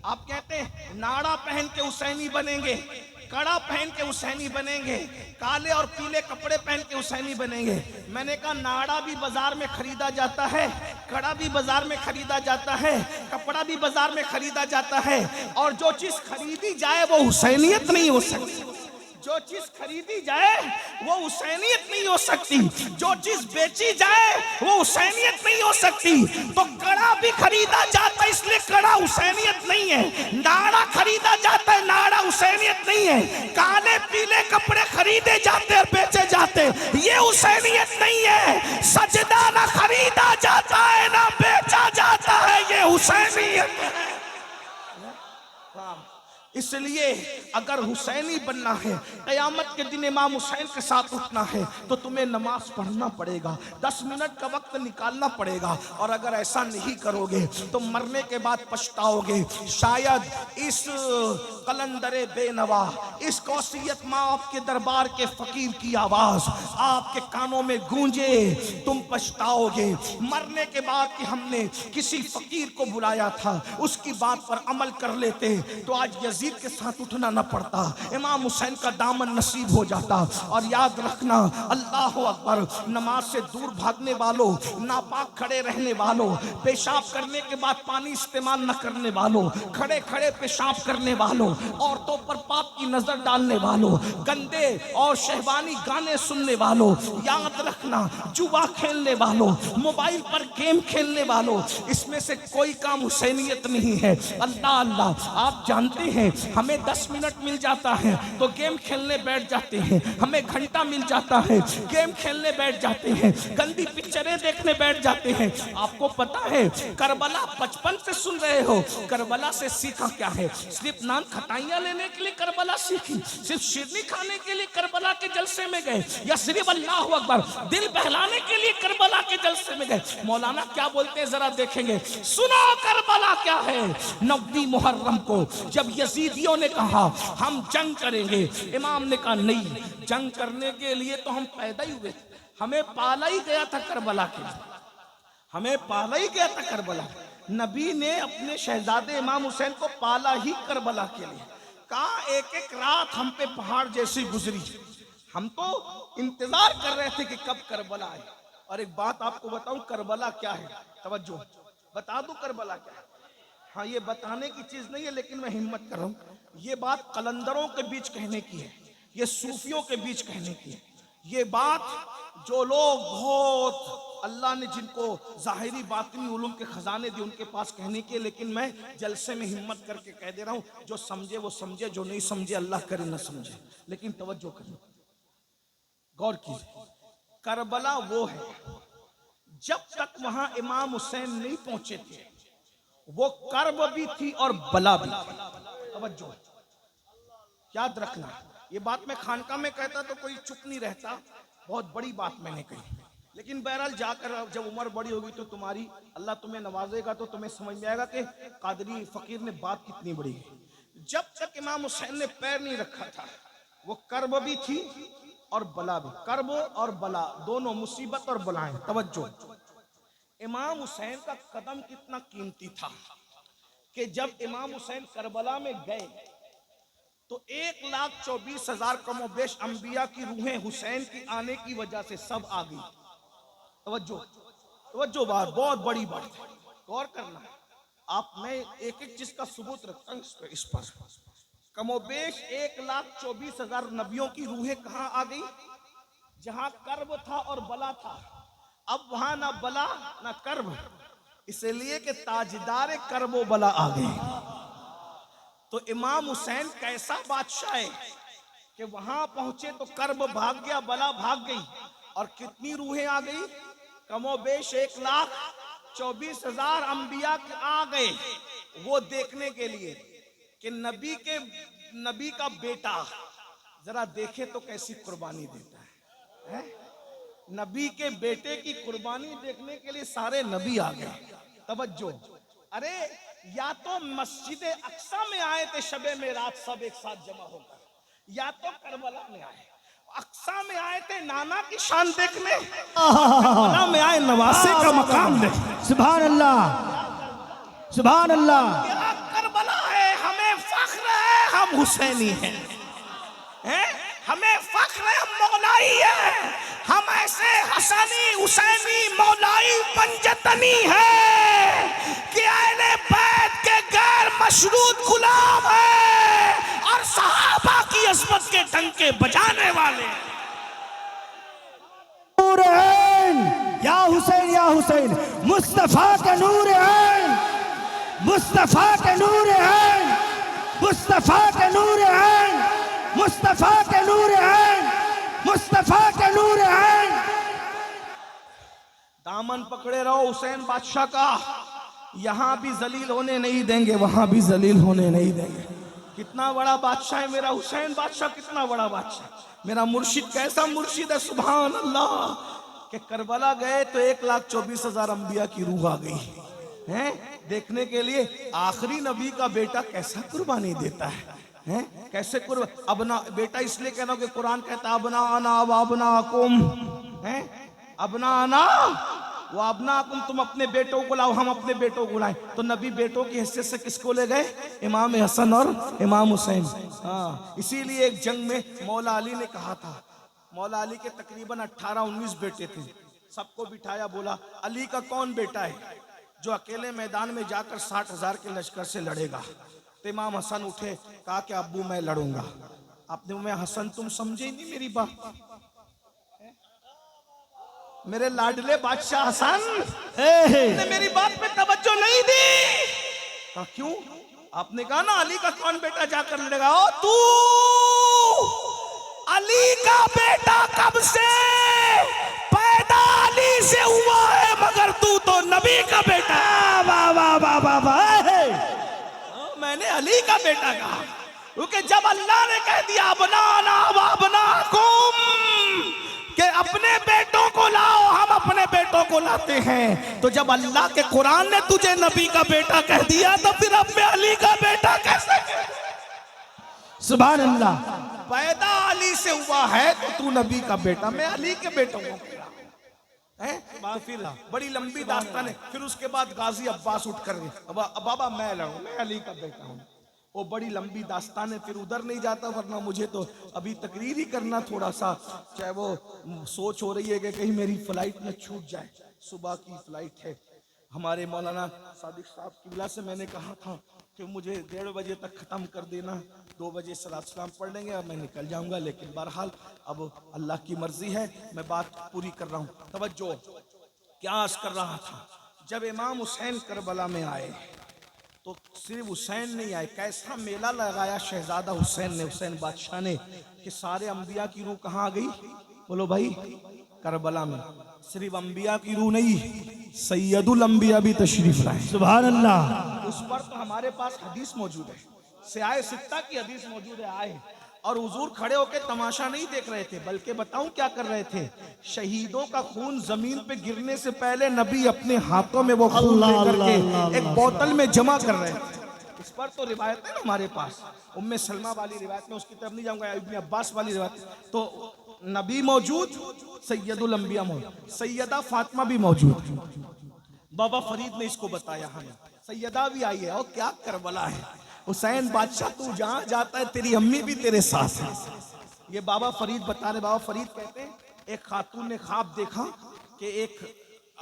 आप कहते हैं नाड़ा पहन के हुसैनी बनेंगे, कड़ा पहन के हुसैनी बनेंगे, काले और पीले कपड़े पहन के हुसैनी बनेंगे। मैंने कहा नाड़ा भी बाजार में खरीदा जाता है, कड़ा भी बाजार में खरीदा जाता है, कपड़ा भी बाजार में खरीदा जाता है, और जो चीज खरीदी जाए वो हुसैनियत नहीं हो सकती। जो चीज खरीदी जाए वो हुसैनियत नहीं हो सकती। जो चीज बेची जाए वो हुसैनियत नहीं हो सकती। तो कड़ा भी खरीदा जाता है, इसलिए कड़ा हुसैनियत नहीं है। नाड़ा खरीदा जाता है, नाड़ा हुसैनियत नहीं है। काले पीले कपड़े खरीदे जाते और बेचे जाते, ये हुसैनियत नहीं है। सजदा ना खरीदा जाता है ना बेचा जाता है, ये हुसैनियत है। इसलिए अगर हुसैनी बनना है, क़यामत के दिन इमाम हुसैन के साथ उठना है, तो तुम्हें नमाज पढ़ना पड़ेगा, 10 मिनट का वक्त निकालना पड़ेगा। और अगर ऐसा नहीं करोगे तो मरने के बाद पछताओगे। शायद इस कलंदरे बेनवा, इस कौसियत माफ के दरबार के फकीर की आवाज आपके कानों में गूंजे, तुम पछताओगे। मरने के बाद कि हमने किसी फकीर को बुलाया था, उसकी बात पर अमल कर लेते तो आज यजीद के साथ उठना न पड़ता, इमाम हुसैन का दामन नसीब हो जाता। और याद रखना, अल्लाह अकबर, नमाज से दूर भागने वालों, नापाक खड़े रहने वालों, पेशाब करने के बाद पानी इस्तेमाल न करने वालों, खड़े खड़े पेशाब करने वालों, औरतों पर पाप की नजर डालने वालों, गंदे और शहवानी गाने सुनने वालों, याद रखना जुआ खेलने वालों, मोबाइल पर गेम खेलने वालों, इसमें से कोई काम हुसैनियत नहीं है। अल्लाह अल्लाह, आप जानते हैं हमें 10 मिनट मिल जाता है तो गेम खेलने बैठ जाते हैं, हमें घंटा मिल जाता है गेम खेलने बैठ जाते हैं, गंदी पिक्चरें देखने बैठ जाते हैं। आपको पता है करबला बचपन से सुन रहे हो, करबला से सीखा क्या है? सिर्फ नान खटाइयां लेने के लिए करबला सीखी, सिर्फ शिरनी खाने के लिए करबला के जलसे में गए, या सिर्फ अल्लाह अकबर दिल बहलाने के लिए करबला के जलसे में गए? मौलाना क्या बोलते हैं जरा देखेंगे, सुनो करबला क्या है। 9 मुहर्रम को जब यजीदियों ने कहा हम जंग करेंगे, इमाम ने कहा नहीं, जंग करने के लिए तो हम पैदा ही हुए, हमें पाला ही गया था करबला के लिए, हमें पाला ही गया था करबला। नबी ने अपने शहजादे इमाम हुसैन को पाला ही करबला के लिए। कहा एक एक रात हम पे पहाड़ जैसी गुजरी, हम तो इंतजार कर रहे थे कि कब करबला आए। और एक बात आपको बताऊं, करबला क्या है, तवज्जो बता दूं करबला क्या है। हाँ, ये बताने की चीज नहीं है, लेकिन मैं हिम्मत कर रहा हूँ। ये बात कलंदरों के बीच कहने की है, ये सूफियों के बीच कहने की है। ये बात जो लोग बहुत अल्लाह ने जिनको ज़ाहिरी बातिनी उलूम के खजाने दिए उनके पास कहने के, लेकिन मैं जलसे में हिम्मत करके कह दे रहा हूँ, जो समझे वो समझे, जो नहीं समझे अल्लाह करे न समझे। लेकिन तवज्जो करिए, गौर कीजिए, करबला वो है जब तक वहां इमाम हुसैन नहीं पहुंचे थे, वो कर्ब भी थी और बला भी थी। तवज्जो, याद रखना, ये बात मैं खानका में कहता तो कोई चुप नहीं रहता, बहुत बड़ी बात मैंने कही। लेकिन बहरहाल जाकर जब उम्र बड़ी होगी तो तुम्हारी, अल्लाह तुम्हें नवाजेगा तो तुम्हें समझ में आएगा कि कादरी फकीर ने बात कितनी बड़ी है। जब तक इमाम हुसैन ने पैर नहीं रखा था, वो कर्ब भी थी और बला भी। कर्ब और बला दोनों, मुसीबत और बलाएं। तवज्जो, इमाम हुसैन का कदम कितना कीमती था कि जब इमाम हुसैन करबला में गए तो 1,24,000 कमोबेश अंबिया की रूहें हुसैन की आने की वजह से सब आ गई। तवज्जो, तवज्जो, बात बहुत बड़ी बात है, गौर करना। आप, मैं एक एक चीज का सबूत रखता हूँ इस पर। कमोबेश 1,24,000 नबियों की रूहें कहाँ आ गई? जहां कर्ब था और बला था। अब वहां ना बला ना कर्ब, इसलिए कि ताजदार कर्बो बला आ गए। तो इमाम हुसैन कैसा बादशाह है कि वहां पहुंचे तो कर्ब भाग गया, बला भाग गई, और कितनी रूहें आ गई? कमोबेश 1,24,000 अंबिया आ गए, वो देखने के लिए कि नबी का बेटा जरा देखे तो कैसी कुर्बानी देता है। नबी के बेटे की कुर्बानी देखने के लिए सारे नबी आ गए। तवज्जो, अरे या तो मस्जिद अक्सा में आए थे शबे मेराज सब एक साथ जमा होकर, या तो करबला में आए। अक्सा में आए थे नाना की शान देखने, करबला में आए नवासे का मकाम देखने। सुभान अल्लाह, सुभान अल्लाह। करबला है, हमें फख्र है, हम हुसैनी हैं। हैं? हमें फख्र मौलाई है, हम ऐसे हसनी हुसैनी मौलाई पंजतनी है कि अहले बैत के गैर मशरूत गुलाम है और सहाबा की अज़मत के डंके बजाने वाले। नूर ऐन या हुसैन मुस्तफा के नूर ऐन, मुस्तफा के नूर ऐन, मुस्तफा के नूर ऐन, मुस्तफा के नूर ऐन, मुस्तफा के नूर ऐन। दामन पकड़े रहो हुसैन बादशाह का, यहां भी जलील होने नहीं देंगे, वहां भी जलील होने नहीं देंगे। कितना बड़ा बादशाह है मेरा हुसैन बादशाह, कितना बड़ा बादशाह। मेरा मुर्शिद कैसा मुर्शिद है, सुभान अल्लाह। कि करबला गए तो 1,24,000 अंबिया की रूह आ गई हैं देखने के लिए आखिरी नबी का बेटा कैसा कुर्बानी देता है, हैं? कैसे अबना बेटा इसलिए कह रहा हूं कि कुरान कहता है अबना आना व अबना कुम, हैं? अबना आना वो अबना कुम, तुम अपने बेटों को लाओ, हम अपने बेटों को लाए। तो नबी बेटों की हैसियत से किसको ले गए? इमाम हसन और इमाम हुसैन। हाँ, इसीलिए एक जंग में मौला अली ने कहा था, मौला अली के तकरीबन 18-19 बेटे थे, सबको बिठाया, बोला अली का कौन बेटा है जो अकेले मैदान में जाकर 60,000 के लश्कर से लड़ेगा? तो इमाम हसन उठे, कहा कि अब्बू मैं लड़ूंगा। आपने मैं हसन तुम समझे नहीं मेरी बात, मेरे लाडले बादशाह हसन ने मेरी बात पे तवज्जो नहीं दी। कहा क्यों? आपने कहा ना अली का कौन बेटा जाकर लड़ेगा। ओ तू अली का बेटा कब से पैदा अली से हुआ है, मगर तू तो नबी का बेटा। वाह वाह वाह वाह वाह। मैंने अली का बेटा कहा क्योंकि जब अल्लाह ने कह दिया बनाना व बनाकुम कि अपने बेटों को लाओ, हम अपने बेटों को लाते हैं, तो जब अल्लाह के कुरान ने तुझे नबी का बेटा कह दिया तो फिर अब मैं अली का बेटा कैसे? सुभान अल्लाह। पैदा अली से हुआ है तो तू नबी का बेटा, मैं अली के बेटों को हैं? तो फिर बड़ी लंबी दास्तान है। फिर उसके बाद गाजी अब्बास उठ कर बाबा मैं लड़ूं, मैं अली का बेटा हूँ। वो बड़ी लंबी दास्तान है, फिर उधर नहीं जाता, वरना मुझे तो अभी तकरीर ही करना थोड़ा सा, चाहे वो सोच हो रही है कि कहीं मेरी फ्लाइट में छूट जाए। सुबह की फ्लाइट है। हमारे मौलाना सादिक साहब किबला से मैंने कहा था कि मुझे 1:30 बजे तक ख़त्म कर देना, 2 बजे सलात सलाम पढ़ लेंगे और मैं निकल जाऊंगा। लेकिन बहरहाल अब अल्लाह की मर्जी है, मैं बात पूरी कर रहा हूँ। तवज्जो, क्या अर्ज़ कर रहा था, जब इमाम हुसैन करबला में आए तो सिर्फ हुसैन नहीं आए, कैसा मेला लगाया शहजादा हुसैन ने, हुसैन बादशाह ने, कि सारे अंबिया की रूह कहाँ आ गई? बोलो भाई, करबला में। सिर्फ अंबिया की रूह नहीं, सैयदुल अंबिया भी तशरीफ लाए। सुभान अल्लाह। उस पर तो हमारे पास हदीस मौजूद है, सियाए सित्ता की हदीस मौजूद है। आए और हुजूर खड़े होकर तमाशा नहीं देख रहे थे, बल्कि बताऊं क्या कर रहे थे? शहीदों का खून जमीन पे गिरने से पहले नबी अपने हाथों में वो खून लेकर के एक बोतल में जमा कर रहे थे। इस पर तो रिवायत है ना हमारे पास, उम्मे सलमा वाली रिवायत में, उसकी तरफ नहीं जाऊंगा, इब्ने अब्बास वाली रिवायत। तो नबी मौजूद, सैयदुल अंबिया मौजूद, सैयदा फातिमा भी मौजूद। बाबा फरीद ने इसको बताया हमें, सैयदा भी आई है। और क्या करबला है, हुसैन बादशाह तू जहां जाता है तेरी अम्मी भी तेरे साथ है। ये बाबा फरीद बता रहे। बाबा फरीद कहते हैं एक खातून ने ख्वाब देखा कि एक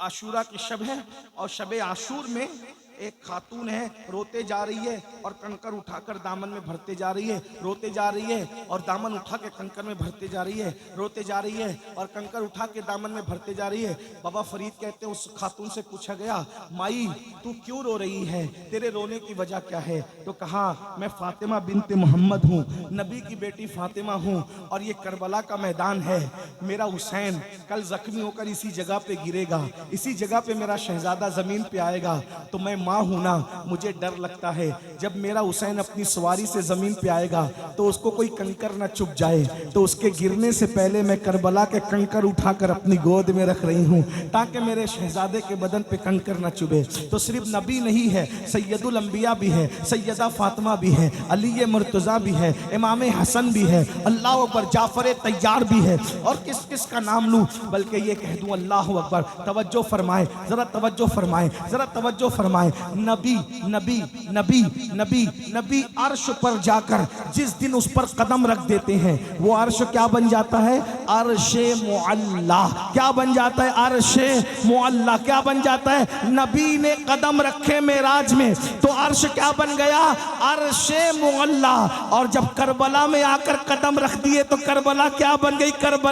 आशूरा की शब है और शब आशूर में एक खातून है, रोते जा रही है और कंकर उठाकर दामन में भरते जा रही है, रोते जा रही है और दामन उठा के कंकर में भरते जा रही है, रोते जा रही है और कंकर उठा के दामन में भरते जा रही है। बाबा फरीद कहते हैं उस खातून से पूछा गया, माई तू क्यों रो रही है, तेरे रोने की वजह क्या है? तो कहा मैं फातिमा बिनते मोहम्मद हूँ, नबी की बेटी फातिमा हूँ, और ये करबला का मैदान है। मेरा हुसैन कल जख्मी होकर इसी जगह पे गिरेगा, इसी जगह पे मेरा शहजादा जमीन पे आएगा, तो मैं माँ हूं ना, मुझे डर लगता है जब मेरा हुसैन अपनी सवारी से जमीन पे आएगा तो उसको कोई कंकर ना चुभ जाए, तो उसके गिरने से पहले मैं करबला के कंकर उठाकर अपनी गोद में रख रही हूं ताकि मेरे शहजादे के बदन पे कंकर ना चुभे। तो सिर्फ नबी नहीं है, सैयदुल अंबिया भी है, सैयदा फातिमा भी है, अली मुर्तजा भी है, इमाम हसन भी है, अल्लाह अकबर, जाफर तैयार भी है, और किस किस का नाम लूं, बल्कि ये कह दूं अल्लाह अकबर। तवज्जो फरमाए, जरा तवज्जो फरमाए, जरा तवज्जो फरमाए। नबी नबी नबी नबी नबी अर्श पर जाकर जिस दिन उस पर कदम रख देते हैं वो अर्श क्या बन जाता है? अर्शे मुअल्ला। क्या बन जाता है? अर्शे मुअल्ला। क्या बन जाता है? नबी ने कदम रखे मेराज में तो अर्श क्या बन गया? अर्शे मुअल्ला। और जब करबला में आकर कदम रख दिए तो करबला क्या बन गई? करबला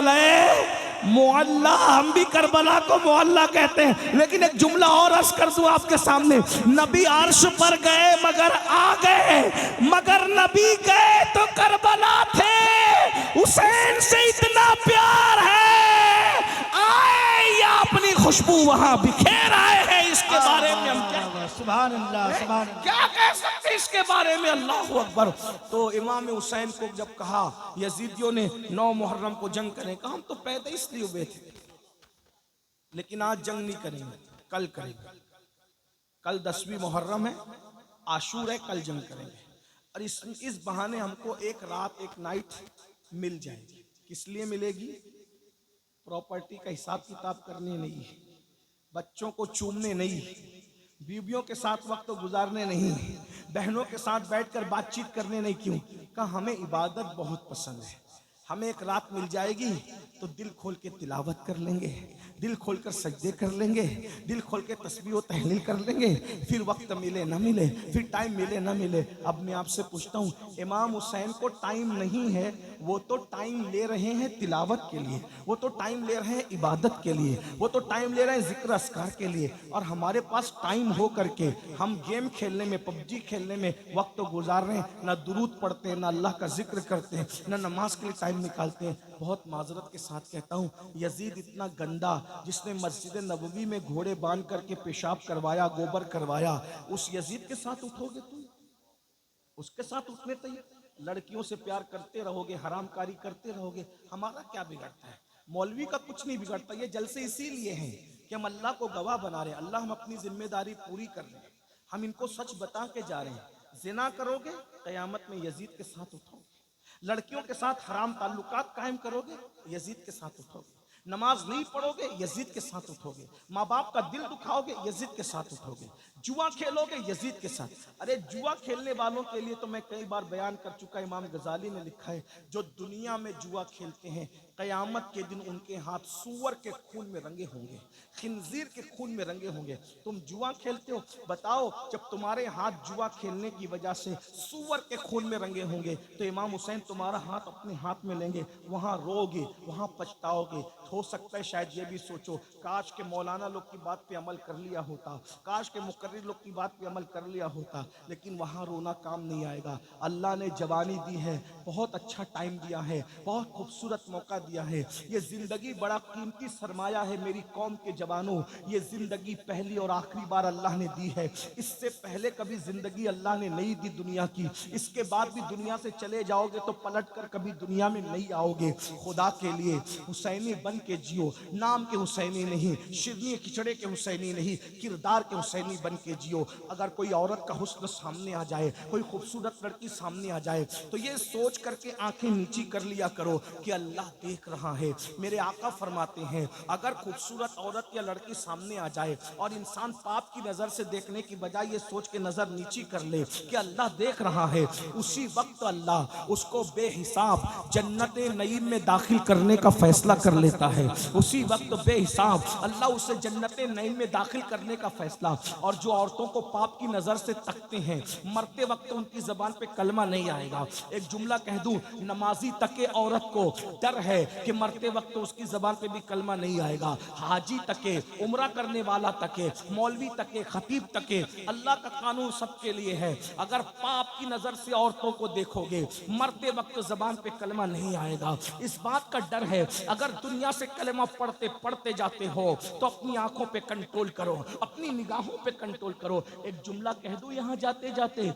मुअल्ला। हम भी करबला को मुअल्ला कहते हैं। लेकिन एक जुमला और अर्ज कर दूं आपके सामने, नबी अर्श पर गए मगर आ गए, मगर नबी गए तो करबला थे। हुसैन से इतना प्यार है, आए या अपनी खुशबू वहां बिखेर आए हैं। इसके बारे में हम क्या सुभान अल्लाह, सुभान अल्लाह। क्या कह सकते इसके बारे में? अल्लाहु अकबर। तो इमाम हुसैन को जब कहा यजीदियों ने 9 मुहर्रम को जंग करें, कहा हम तो पैदा इसलिए हुए थे, लेकिन आज जंग नहीं करेंगे, कल करेंगे। कल 10वीं मुहर्रम है, आशूर है, कल जंग करेंगे। और इस बहाने हमको एक रात एक नाइट मिल जाएगी। किस लिए मिलेगी? प्रॉपर्टी का हिसाब किताब करने नहीं, बच्चों को चूमने नहीं, बीवियों के साथ वक्त गुजारने नहीं, बहनों के साथ बैठकर बातचीत करने नहीं। क्यों? कहा हमें इबादत बहुत पसंद है। हमें एक रात मिल जाएगी तो दिल खोल के तिलावत कर लेंगे, दिल खोल कर सजदे कर लेंगे, दिल खोल के तस्बीह और तहलील कर लेंगे। फिर वक्त मिले ना मिले, फिर टाइम मिले ना मिले। अब मैं आपसे पूछता हूँ, इमाम हुसैन को टाइम नहीं है, वो तो टाइम ले रहे हैं तिलावत के लिए, वो तो टाइम ले रहे हैं इबादत के लिए, वो तो टाइम ले रहे हैं जिक्र अस्कार के लिए। और हमारे पास टाइम हो करके हम गेम खेलने में, पबजी खेलने में वक्त गुजार रहे हैं। ना दुरूद पढ़ते हैं, ना अल्लाह का जिक्र करते हैं, ना नमाज के लिए टाइम निकालते हैं। बहुत माजरत के साथ कहता हूँ, यजीद इतना गंदा जिसने मस्जिद नबवी में घोड़े बांध करके पेशाब करवाया, गोबर करवाया, उस यजीद के साथ उठोगे तुम? उसके साथ उठने तैयार? लड़कियों से प्यार करते रहोगे, हरामकारी करते रहोगे, हमारा क्या बिगड़ता है? मौलवी का कुछ नहीं बिगड़ता। ये जलसे इसीलिए हैं कि हम अल्लाह को गवाह बना रहे हैं। अल्लाह हम अपनी जिम्मेदारी पूरी कर रहे हैं, हम इनको सच बता के जा रहे हैं। जिना करोगे कयामत में यजीद के साथ उठोगे, लड़कियों के साथ हराम ताल्लुकात कायम करोगे यजीद के साथ उठोगे, नमाज नहीं पढ़ोगे यजीद के साथ उठोगे, माँ बाप का दिल दुखाओगे यजीद के साथ उठोगे, जुआ खेलोगे यजीद के साथ। अरे जुआ खेलने वालों के लिए तो मैं कई बार बयान कर चुका, इमाम गजाली ने लिखा है, जो दुनिया में जुआ खेलते हैं कयामत के दिन उनके हाथ सूअर के खून में रंगे होंगे, खिंजीर के खून में रंगे होंगे। तुम जुआ खेलते हो, बताओ जब तुम्हारे हाथ जुआ खेलने की वजह से सूअर के खून में रंगे होंगे तो इमाम हुसैन तुम्हारा हाथ अपने हाथ में लेंगे, वहां रोगे, वहां पछताओगे। हो सकता है शायद ये भी सोचो, काश के मौलाना लोग की बात पे अमल कर लिया होता, काश के मुकर्रिर लोग की बात पे अमल कर लिया होता, लेकिन वहां रोना काम नहीं आएगा। अल्लाह ने जवानी दी है, बहुत अच्छा टाइम दिया है, बहुत खूबसूरत मौका दिया है। ये जिंदगी बड़ा कीमती सरमाया है मेरी कौम के जवानों। ये जिंदगी पहली और आखिरी बार अल्लाह ने दी है, इससे पहले कभी जिंदगी अल्लाह ने नहीं दी दुनिया की। इसके बाद भी दुनिया से चले जाओगे तो पलट कर कभी दुनिया में नहीं आओगे। खुदा के लिए हुसैनी बन के जियो, नाम के हुसैनी नहीं, शिरनी खिचड़े के हुसैनी नहीं, किरदार के हुसैनी बन के जियो। अगर कोई औरत का हुस्न सामने आ जाए, कोई खूबसूरत लड़की सामने आ जाए तो ये सोच करके आंखें नीची कर लिया करो कि अल्लाह देख रहा है। मेरे आका फरमाते हैं, अगर खूबसूरत औरत या लड़की सामने आ जाए और इंसान पाप की नजर से देखने की बजाय ये सोच के नजर नीची कर ले कि अल्लाह देख रहा है, उसी वक्त अल्लाह उसको बेहिसाब जन्नत नईम में दाखिल करने का फैसला कर लेता है। उसी वक्त बेहिसाब अल्लाह उसे जन्नत नईम में दाखिल करने का फैसला। और जो औरतों को पाप की नजर से तकते हैं, मरते वक्त उनकी जबान पे कलमा नहीं आएगा। एक जुमला कह दूं, नमाजी तके औरत को डर है कि मरते वक्त उसकी जबान पे भी कलमा नहीं आएगा। हाजी तके, उम्रा करने वाला तके, मौलवी तके, खतीब तके, अल्लाह का कानून सबके लिए है। अगर पाप की नजर से औरतों को देखोगे, मरते वक्त जबान पे कलमा नहीं आएगा। इस बात का डर है, अगर दुनिया से कलमा पढ़ते पढ़ते जाते हो तो अपनी आंखों पे कंट्रोल करो, अपनी निगाहों पे कंट्रोल करो। एक जुमला कह दूं यहां जाते जाते,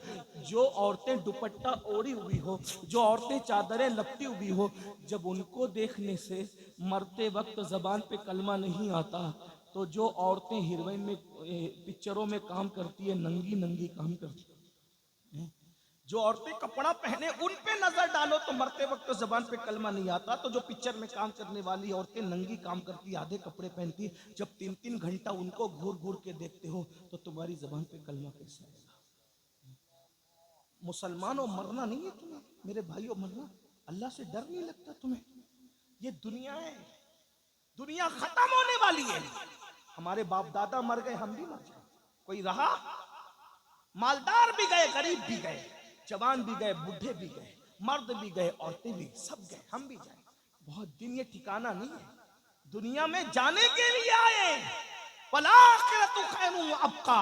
जो औरतें दुपट्टा ओढ़ी हुई हो, जो औरतें चादरें लपटी हुई हो, जब उनको देखने से मरते वक्त जबान पे कलमा नहीं आता, तो जो औरतें हीरोइन में पिक्चरों में काम करती है, नंगी नंगी काम करती है, जो औरतें कपड़ा पहने उन पे नजर डालो तो मरते वक्त तो जबान पे कलमा नहीं आता। तो जो पिक्चर में काम करने वाली औरतें नंगी काम करती, आधे कपड़े पहनती, जब 3-3 घंटा उनको घूर घूर के देखते हो तो तुम्हारी जबान पे कलमा कैसे आएगा? मुसलमानों मरना नहीं है तुम्हें, मेरे भाइयों मरना। अल्लाह से डर नहीं लगता तुम्हें? ये दुनिया है, दुनिया खत्म होने वाली है। हमारे बाप दादा मर गए, हम भी मर जाए, कोई रहा? मालदार भी गए, गरीब भी गए, जवान भी गए, बूढ़े भी गए, मर्द भी गए, औरतें भी, सब गए, हम भी जाए। बहुत दिन ये ठिकाना नहीं है, दुनिया में जाने के लिए आए। वलाखिरतु खैरुन व अबका,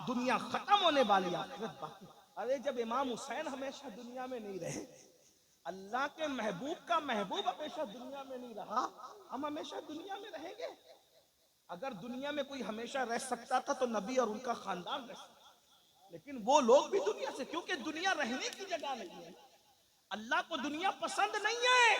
दुनिया खत्म होने वाली, आखिरत बाकी। अरे जब इमाम हुसैन हमेशा दुनिया में नहीं रहे, अल्लाह के महबूब का महबूब हमेशा दुनिया में नहीं रहा, हम हमेशा दुनिया में रहेंगे? अगर दुनिया में कोई हमेशा रह सकता था तो नबी और उनका खानदान रह सकता, लेकिन वो लोग भी दुनिया से, क्योंकि दुनिया रहने की जगह नहीं है। अल्लाह को दुनिया पसंद नहीं है,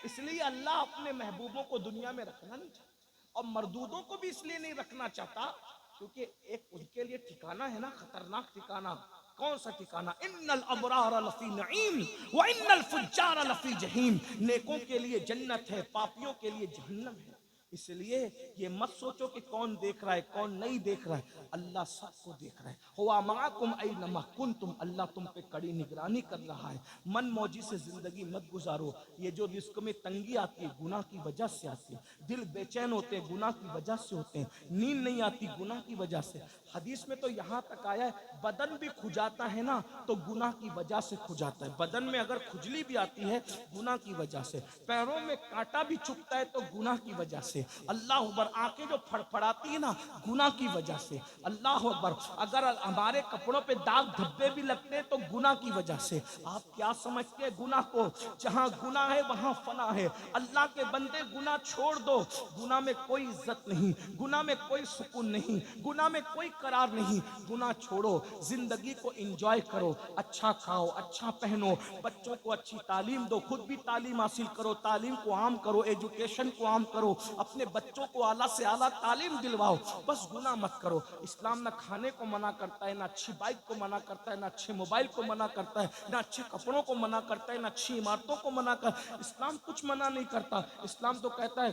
इसलिए अल्लाह अपने महबूबों को दुनिया में रखना नहीं चाहता, और मरदूदों को भी इसलिए नहीं रखना चाहता क्योंकि एक उनके लिए ठिकाना है ना, खतरनाक ठिकाना। कौन सा ठिकाना? इन्नल अबरार लफी नईम व इन्नल फुज्जार लफी जहीम। नेकों के लिए जन्नत है, पापियों के लिए जहन्नम है। इसलिए ये मत सोचो कि कौन देख रहा है कौन नहीं देख रहा है, अल्लाह सबको देख रहा है। हुआ माकुम ऐनमा कुंतुम, अल्लाह तुम पे कड़ी निगरानी कर रहा है। मन मौजी से जिंदगी मत गुजारो। ये जो रिस्क में तंगी आती है गुनाह की वजह से आती है, दिल बेचैन होते हैं गुनाह की वजह से होते हैं, नींद नहीं आती गुनाह की वजह से। हदीस में तो यहाँ तक आया है बदन भी खुजाता है ना तो गुनाह की वजह से खुजाता है। बदन में अगर खुजली भी आती है गुनाह की वजह से, पैरों में कांटा भी चुभता है तो गुनाह की वजह से, अल्लाह अकबर, आंखें जो फड़फड़ाती है ना गुनाह की वजह से, अल्लाह अकबर, अगर हमारे कपड़ों पे दाग धब्बे भी लगते हैं तो गुनाह की वजह से। आप क्या समझते हैं गुनाह को? जहां गुनाह है वहां फना है। अल्लाह के बंदे गुनाह छोड़ दो, गुनाह में कोई इज्जत नहीं, गुनाह में कोई सुकून नहीं, गुनाह में कोई करार नहीं। गुनाह छोड़ो, जिंदगी को एंजॉय करो, अच्छा खाओ, अच्छा पहनो, बच्चों को अच्छी तालीम दो, खुद भी तालीम हासिल करो, तालीम को आम करो, एजुकेशन को आम करो, अपने बच्चों को आला से आला तालीम दिलवाओ, बस गुनाह मत करो। इस्लाम ना खाने को मना करता है, ना अच्छी बाइक को मना करता है, ना अच्छे मोबाइल को मना करता है, ना अच्छे कपड़ों को मना करता है, ना अच्छी इमारतों को मना कर, इस्लाम कुछ मना नहीं करता। इस्लाम तो कहता है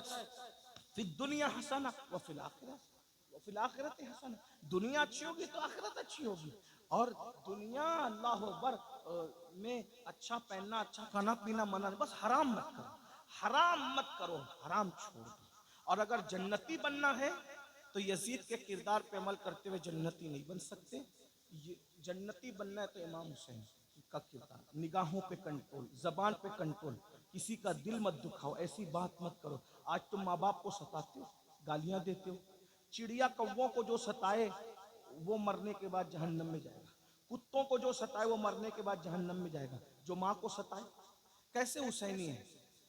फिद दुनिया हसना व फिल आखिरत हसना, दुनिया अच्छी होगी तो आखिरत अच्छी होगी। और दुनिया अल्लाह अकबर में अच्छा पहनना, अच्छा खाना पीना मना, बस हराम मत करो, हराम मत करो, हराम छोड़ दो। और अगर जन्नती बनना है तो यजीद के किरदार पे अमल करते हुए जन्नती नहीं बन सकते। ये जन्नती बनना है तो इमाम हुसैन का किरदार, निगाहों पे कंट्रोल, जबान पे कंट्रोल, किसी का दिल मत दुखाओ, ऐसी बात मत करो। आज तुम माँ बाप को सताते हो, गालियां देते हो, चिड़िया कौवों को जो सताए वो मरने के बाद जहन्नम में जाएगा, कुत्तों को जो सताए वो मरने के बाद जहन्नम में जाएगा। जो माँ को सताए कैसे हुसैनी है,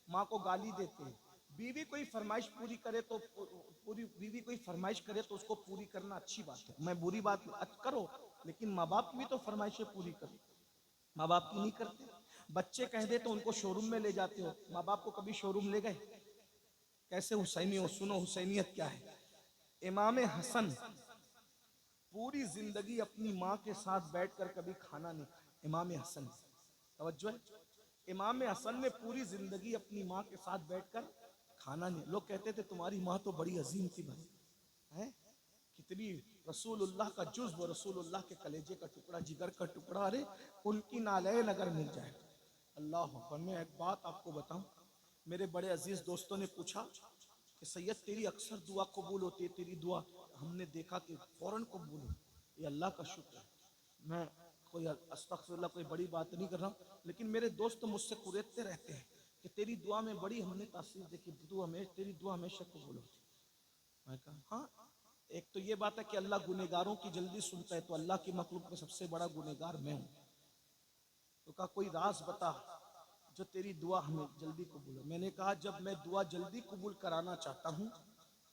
माँ को गाली देते हैं। बीवी कोई फरमाइश पूरी करे तो पूरी, बीवी कोई फरमाइश करे तो उसको पूरी करना अच्छी बात है, मैं बुरी बात करो, लेकिन माँ बाप की भी तो फरमाइशें पूरी करो। माँ बाप की नहीं करते। बच्चे कह दे तो उनको शोरूम में ले जाते हो, माँ बाप को कभी शोरूम ले गए? कैसे हुसैनी हो? सुनो हुसैनियत क्या है। इमाम हसन पूरी जिंदगी अपनी माँ के साथ बैठकर कभी खाना नहीं खाया। इमाम हसन, तवज्जो है, इमाम हसन ने पूरी जिंदगी अपनी माँ के साथ बैठकर खाना नहीं। लोग कहते थे तुम्हारी माँ तो बड़ी अजीम थी भाई, है कितनी रसूलुल्लाह का जुज़्व, रसूलुल्लाह के कलेजे का टुकड़ा, जिगर का टुकड़ा, अरे उनकी नालैन अगर मिल जाए। अल्लाह अकबर। मैं एक बात आपको बताऊं, मेरे बड़े अजीज दोस्तों ने पूछा कि सैयद तेरी अक्सर दुआ कबूल होती है, तेरी दुआ हमने देखा कि फौरन कबूल हो। ये अल्लाह का शुक्र है। मैं कोई अस्तगफिरुल्लाह कोई बड़ी बात नहीं कर रहा हूँ, लेकिन मेरे दोस्त मुझसे कुरेदते रहते हैं कि तेरी दुआ में बड़ी हमने तासीर देखी, तेरी दुआ हमेशा कबूल होती। मैं कहा हाँ, एक तो ये बात है कि अल्लाह गुनेगारों की जल्दी सुनता है, तो अल्लाह की मखलूक में सबसे बड़ा गुनेगार मैं हूँ। तो कहा कोई राज बता जो तेरी दुआ हमें जल्दी कबूल हो। मैंने कहा जब मैं दुआ जल्दी कबूल कराना चाहता हूँ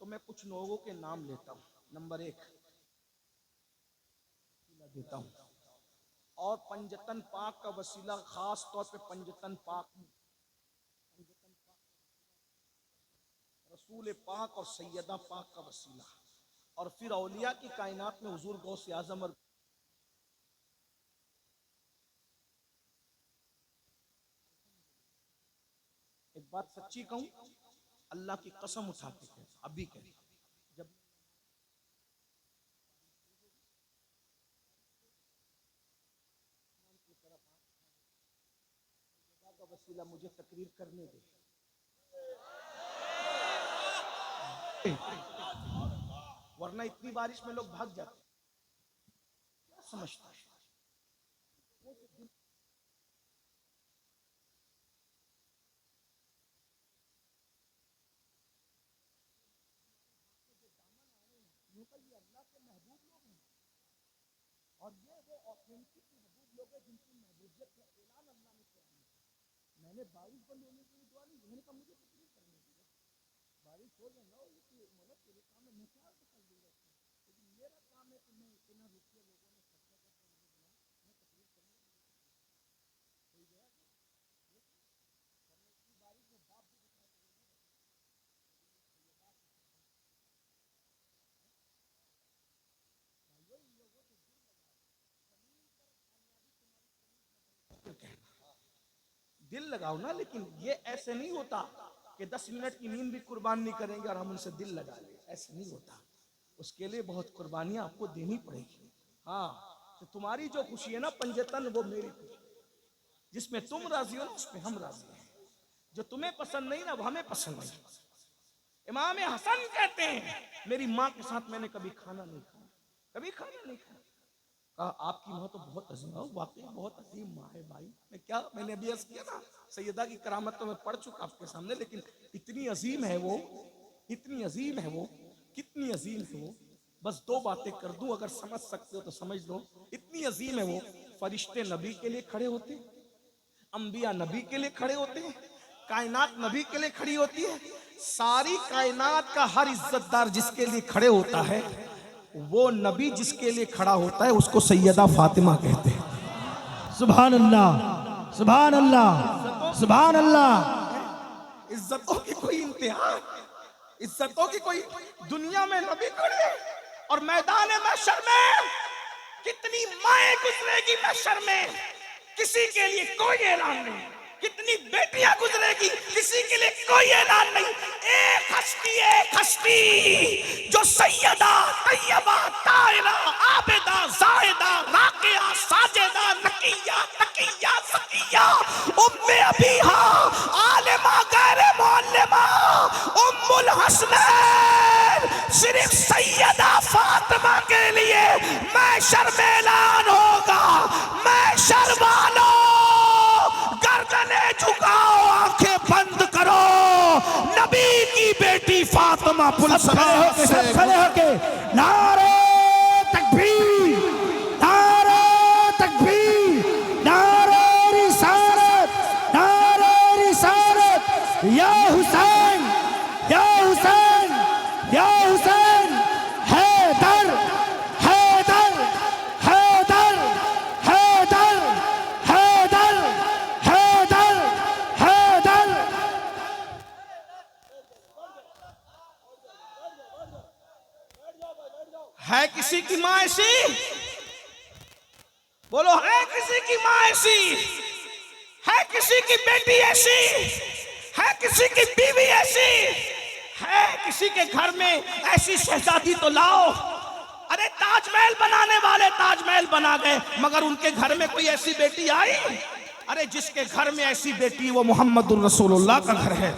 तो मैं कुछ लोगों के नाम लेता हूँ। नंबर 1 देता हूँ, और पंजतन पाक का वसीला, खास तौर पे पंजतन पाक, रसूल पाक और सैयदा पाक का वसीला, और फिर औलिया की कायनात में हुजूर गौसे आजम और एक बात सच्ची कहूं, अल्लाह की कसम उठा के कह, अभी कह, जब का वसीला मुझे तकरीर करने दे, वरना इतनी बारिश में लोग भाग जाते। क्या समझता है? ये अल्लाह के महबूब लोग हैं, और ये वो ऑथेंटिक महबूब लोग हैं जिनकी महबूबियत का ऐलान अल्लाह ने किया। मैंने बारिश बंद होने के लिए दुआ नहीं, मैंने कहा मुझे तकरीर करने दी, बारिश हो जाए ना, मतलब तेरे काम में मैं क्या कर दूंगा, लेकिन मेरा काम है कि मैं इतना रुपये लोगों ने खर्चा करके मुझे बुलाया, मैं तकरीर करने हो गया। बारिश में बाप भी दिल लगाओ ना, लेकिन ये ऐसे नहीं होता कि 10 मिनट की नींद भी कुर्बान नहीं करेंगे और हम उनसे दिल लगा लें, ऐसे नहीं होता। उसके लिए बहुत कुर्बानियां आपको देनी पड़ेगी। हाँ, तो तुम्हारी जो खुशी है ना पंजतन, वो मेरी खुशी, जिसमें तुम राजी हो ना उसमें हम राजी हैं। जो तुम्हें पसंद नहीं ना वो हमें पसंद नहीं। इमाम हसन कहते हैं मेरी माँ के साथ मैंने कभी खाना नहीं खाया, कभी खाना नहीं खाया। कहा आपकी माँ तो बहुत अजीम है, वाकई बहुत अजीम माँ है भाई। मैंने अभी अर्ज किया ना, सैयदा की करामत तो मैं पढ़ चुका आपके सामने, लेकिन इतनी अजीम है वो, इतनी अजीम है वो, कितनी अजीम है वो। बस 2 बातें कर दूं, अगर समझ सकते हो तो समझ लो। इतनी अजीम है वो, फरिश्ते नबी के लिए खड़े होते, अंबिया नबी के लिए खड़े होते हैं, कायनात नबी के लिए खड़ी होती है। सारी कायनात का हर इज्जतदार जिसके लिए खड़े होता है, वो नबी जिसके लिए खड़ा होता है उसको सैयदा फातिमा कहते हैं। सुभान अल्लाह, सुभान अल्लाह, सुभान अल्लाह। इज्जतों की कोई इंतहा, इज्जतों की कोई, दुनिया में नबी खड़े और मैदान महशर में कितनी माएं गुजरेगी महशर में, किसी के लिए कोई ऐलान नहीं। कितनी बेटियां गुजरेगी, किसी के लिए कोई ऐलान नहीं। एक हस्ती जो सैयदा तैयबा ताहिरा आबिदा जाहिदा राकिया साजिदा नकिया तकिया सकिया उम्मे अबीहा आलिमा गैर मुअल्लिमा उम्मुल हसनैन, सिर्फ सैयदा फातिमा के लिए महशर में ऐलान होगा। महशर वालों गर्दने झुकाओ, आंखें बंद करो, नबी की बेटी फातिमा सब खड़े होके नारे तकबीर, नारे तकबीर, नारे रिसालत, नारे रिसालत। या हुसैन, या हुसैन, या हुसैन, हैदर, हैदर, हैदर, हैदर, हैदर, हैदर, हैदर। है किसी की माँ ऐसी? बोलो, है किसी की माँ ऐसी? है किसी की बेटी ऐसी? है किसी की बीवी ऐसी? है किसी के घर में ऐसी शहजादी तो लाओ। अरे ताजमहल बनाने वाले ताजमहल बना गए, मगर उनके घर में कोई ऐसी बेटी आई? अरे जिसके घर में ऐसी बेटी वो मोहम्मदुर रसूलुल्लाह का घर है।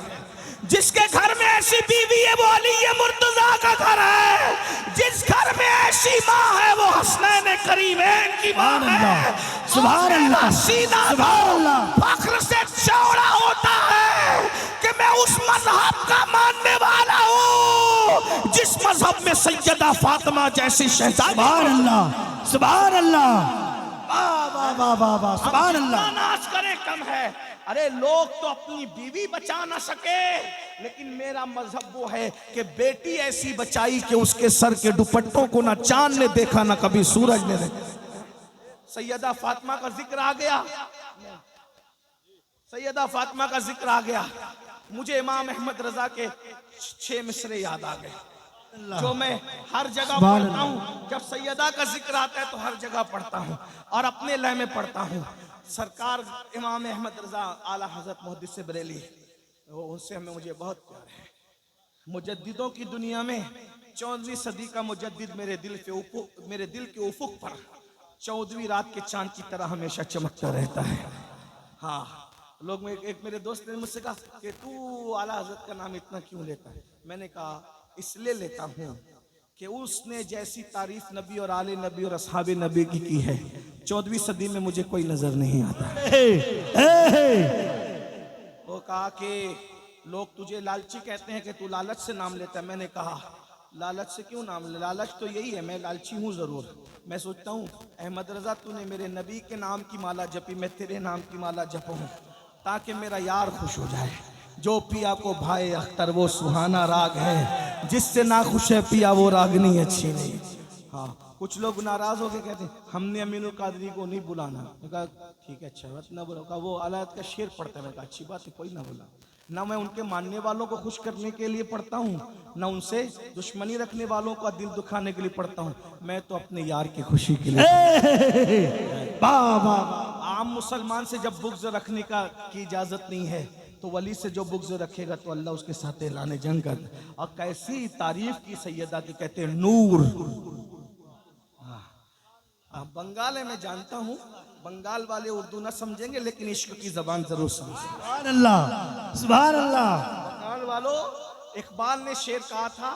जिसके घर में ऐसी बीवी है वो अली मुर्तजा का घर है। जिस घर में ऐसी माँ है वो हसनैन करीमैन की माँ है। सुभान अल्लाह, सीना सुभान अल्लाह। फख्र से चौड़ा होता है कि मैं उस मजहब का मानने वाला हूँ जिस मजहब में सैयदा फातिमा जैसी शहजादी। सुभान अल्लाह, सुभान अल्लाह, वाह वाह वाह वाह, सुभान अल्लाह। नाश करे कम है। अरे लोग तो अपनी बीवी बचा ना सके, लेकिन मेरा मजहब वो है कि बेटी ऐसी बचाई कि उसके सर के दुपट्टों को ना चांद ने देखा ना कभी सूरज ने देखा। सैयदा फातिमा का जिक्र आ गया, सैयदा फातिमा का जिक्र आ गया, मुझे इमाम अहमद रजा के 6 मिसरे याद आ गए जो मैं हर जगह पढ़ता हूँ। जब सैयदा का जिक्र आता है तो हर जगह पढ़ता हूँ और अपने लय में पढ़ता हूँ। सरकार इमाम अहमद रजा आला हजरत मुहद्दिस बरेली वो उनसे हमें मुझे बहुत प्यार है। मुजद्दिदों की दुनिया में 14वीं सदी का मुजद्दिद मेरे दिल के उफुक पर 14वीं रात के चांद की तरह हमेशा चमकता रहता है। हाँ, लोग एक मेरे दोस्त ने मुझसे कहा कि तू आला हजरत का नाम इतना क्यों लेता है? मैंने कहा इसलिए लेता हूँ कि उसने जैसी तारीफ नबी और आले नबी और असहाबे नबी की है 14वीं सदी में मुझे कोई नजर नहीं आता। वो कहा कि लोग तुझे लालची कहते हैं कि तू लालच से नाम लेता है। मैंने कहा लालच से क्यों नाम ले? लालच तो यही है, मैं लालची हूँ जरूर। मैं सोचता हूँ अहमद रजा तूने मेरे नबी के नाम की माला जपी, मैं तेरे नाम की माला जपूं ताकि मेरा यार खुश हो जाए। जो पिया को भाई अख्तर वो सुहाना राग है, जिससे ना खुश है पिया वो रागनी अच्छी नहीं। हाँ, कुछ लोग नाराज हो गए, कहते हमने अमीनुल कादरी को नहीं बुलाना। मैं कहा ठीक है, अच्छा बात ना बुला। वो आलात का शेर पढ़ता है। मैं कहा अच्छी बात है, कोई ना बुला। ना मैं उनके मानने वालों को खुश करने के लिए पढ़ता हूँ, ना उनसे दुश्मनी रखने वालों का दिल दुखाने के लिए पढ़ता हूँ। मैं तो अपने यार की खुशी के लिए। आम मुसलमान से जब बुग़्ज़ रखने की इजाजत नहीं है तो वली से जो बुग़्ज़ रखेगा तो अल्लाह उसके साथ ऐलान जंग कर। और कैसी तारीफ की सैयदा की, कहते हैं नूर। बंगाल है, मैं जानता हूँ बंगाल वाले उर्दू ना समझेंगे लेकिन इश्क की जबान जरूर समझेंगे। सुभान अल्लाह, सुभान अल्लाह। बंगाल वालों, इकबाल ने शेर कहा था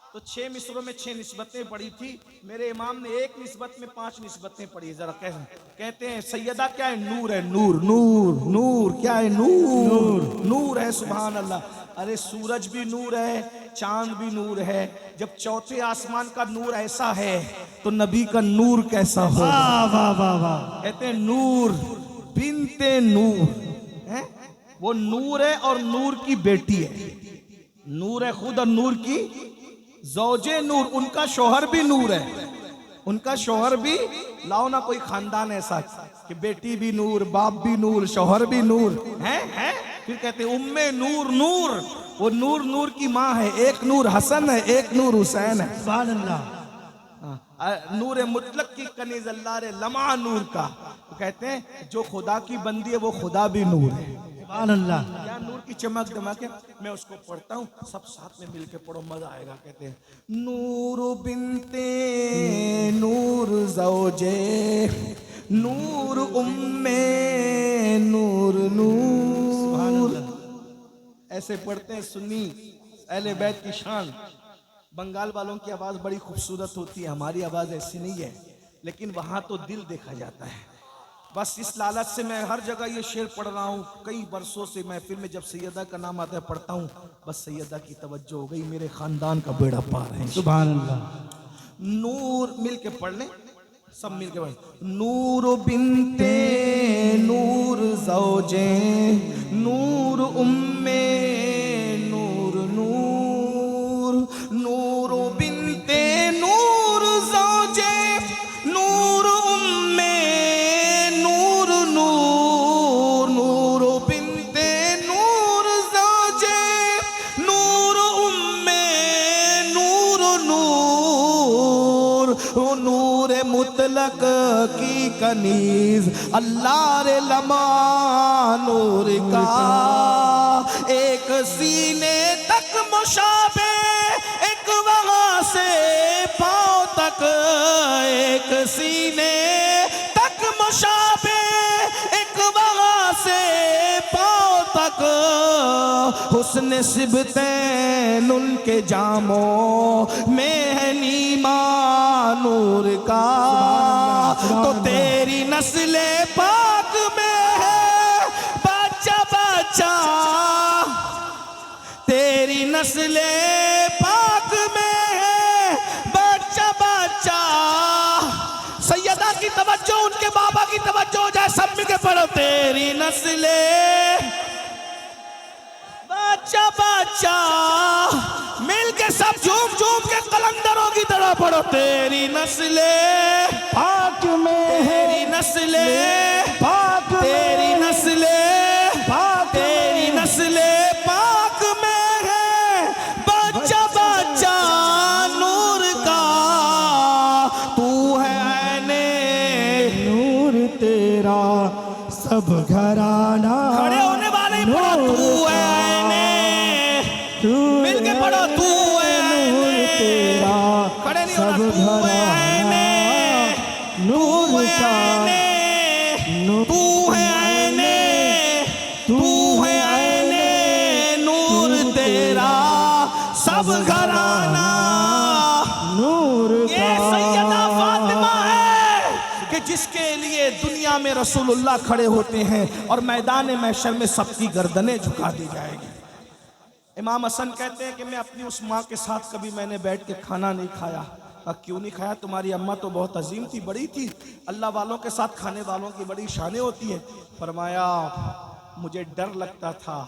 तो 6 मिसरों में 6 निस्बतें पढ़ी थी। मेरे इमाम ने 1 निस्बत में 5 निस्बतें पढ़ी। जरा कहते हैं सैयदा क्या है? नूर है। नूर नूर नूर क्या है? नूर नूर है। सुभान अल्लाह। अरे सूरज भी नूर है, चांद भी नूर है। जब चौथे आसमान का नूर ऐसा है तो नबी का नूर कैसा हो? वाह वाह वाह वाह। कहते हैं नूर बिनते नूर है, वो नूर है और नूर की बेटी है। नूर है खुद और नूर की ज़ौजे नूर। उनका शौहर भी नूर है, उनका शौहर भी। लाओ ना कोई खानदान ऐसा कि बेटी भी नूर, बाप भी नूर, शौहर भी नूर है। फिर कहते हैं उम्मे नूर नूर। वो नूर नूर की माँ है। एक नूर हसन है, एक नूर हुसैन है। सुभान अल्लाह। नूर मुतलक की कनीज अल्लाह रे लम्हा नूर का। तो कहते हैं जो खुदा की बंदी है वो खुदा भी नूर है। सुभान अल्लाह। क्या नूर की चमक दमक है। मैं उसको पढ़ता हूँ, सब साथ में मिलके पढ़ो, मजा आएगा। कहते हैं नूर बिनते नूर ज़ौजे नूर उम्मे नूर नूर। ऐसे पढ़ते हैं सुन्नी अहले बैत की शान। बंगाल वालों की आवाज बड़ी खूबसूरत होती है, हमारी आवाज ऐसी नहीं है, लेकिन वहां तो दिल देखा जाता है। बस इस लालच से मैं हर जगह ये शेर पढ़ रहा हूँ। कई बरसों से महफिल में जब सैयदा का नाम आता है पढ़ता हूँ, बस सैयदा की तवज्जो हो गई, मेरे खानदान का बेड़ा पार है। सुभान अल्लाह। नूर मिल के पढ़ लें, सब मिल के पढ़। नूर बिनते नूर ज़ौजे नूर उम्मे नूर नूर। नूर बिनते नूर ज़ौजे नूर उम्मे नूर नूर। नूर बिनते नूर ज़ौजे नूर उम्मे नूर नूर। नूर मुतलक की कनीज अल्लाह रे लमा नूर का। एक सीने तक मुशाबे, एक वहाँ से पाँव तक। एक सीने तक मुशाबे, एक वहाँ से पाँव तक। हुस्न सिबतैन उनके जामों में है नीमा नूर का। तो तेरी नस्ले पाक में है बच्चा बच्चा, तेरी नस्ले पाक में है बच्चा बच्चा। सैयदा की तवज्जो, उनके बाबा की तवज्जो हो जाए, सब मिलके पढ़ो। तेरी नस्ले बच्चा बच्चा, मिलके सब झूम झूम के कलंदरों की तरह पढ़ो। तेरी नस्ले पाक में है, तेरी नस्ले पाक में, तेरी नस्ले पाक में, तेरी नस्ले पाक में है बच्चा बच्चा नूर का। तू है ऐने नूर तेरा सब घराना। खड़े होने वाले ही पढ़ो। तू है ऐने मिलके पढ़ो, तू नूर तेरा खड़े नहीं सब होना, घराना नूर का, तू है आईने, तू है आईने, नूर तेरा सब घराना नूर ये का। सैयदा फातिमा है कि जिसके लिए दुनिया में रसूलुल्लाह खड़े होते हैं और मैदान महशर में सबकी गर्दनें झुका दी जाएगी। इमाम हसन कहते हैं कि मैं अपनी उस माँ के साथ कभी मैंने बैठ के खाना नहीं खाया। क्यों नहीं खाया? तुम्हारी अम्मा तो बहुत अजीम थी, बड़ी थी, अल्लाह वालों के साथ खाने वालों की बड़ी शानें होती है। फरमाया मुझे डर लगता था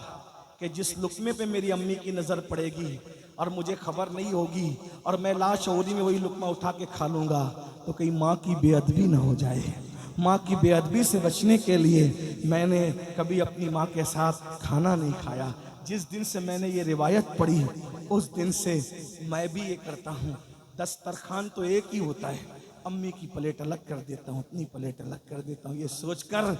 कि जिस लुक्मे पे मेरी अम्मी की नज़र पड़ेगी और मुझे खबर नहीं होगी और मैं लाशऊरी में वही लुक्मा उठा के खा लूँगा तो कहीं माँ की बेअदबी ना हो जाए। माँ की बेअदबी से बचने के लिए मैंने कभी अपनी माँ के साथ खाना नहीं खाया। जिस दिन से मैंने ये रिवायत पढ़ी उस दिन से मैं भी ये करता हूँ। दस्तरखान तो एक ही होता है, अम्मी की प्लेट अलग कर देता हूँ, अपनी प्लेट अलग कर देता हूँ। ये सोचकर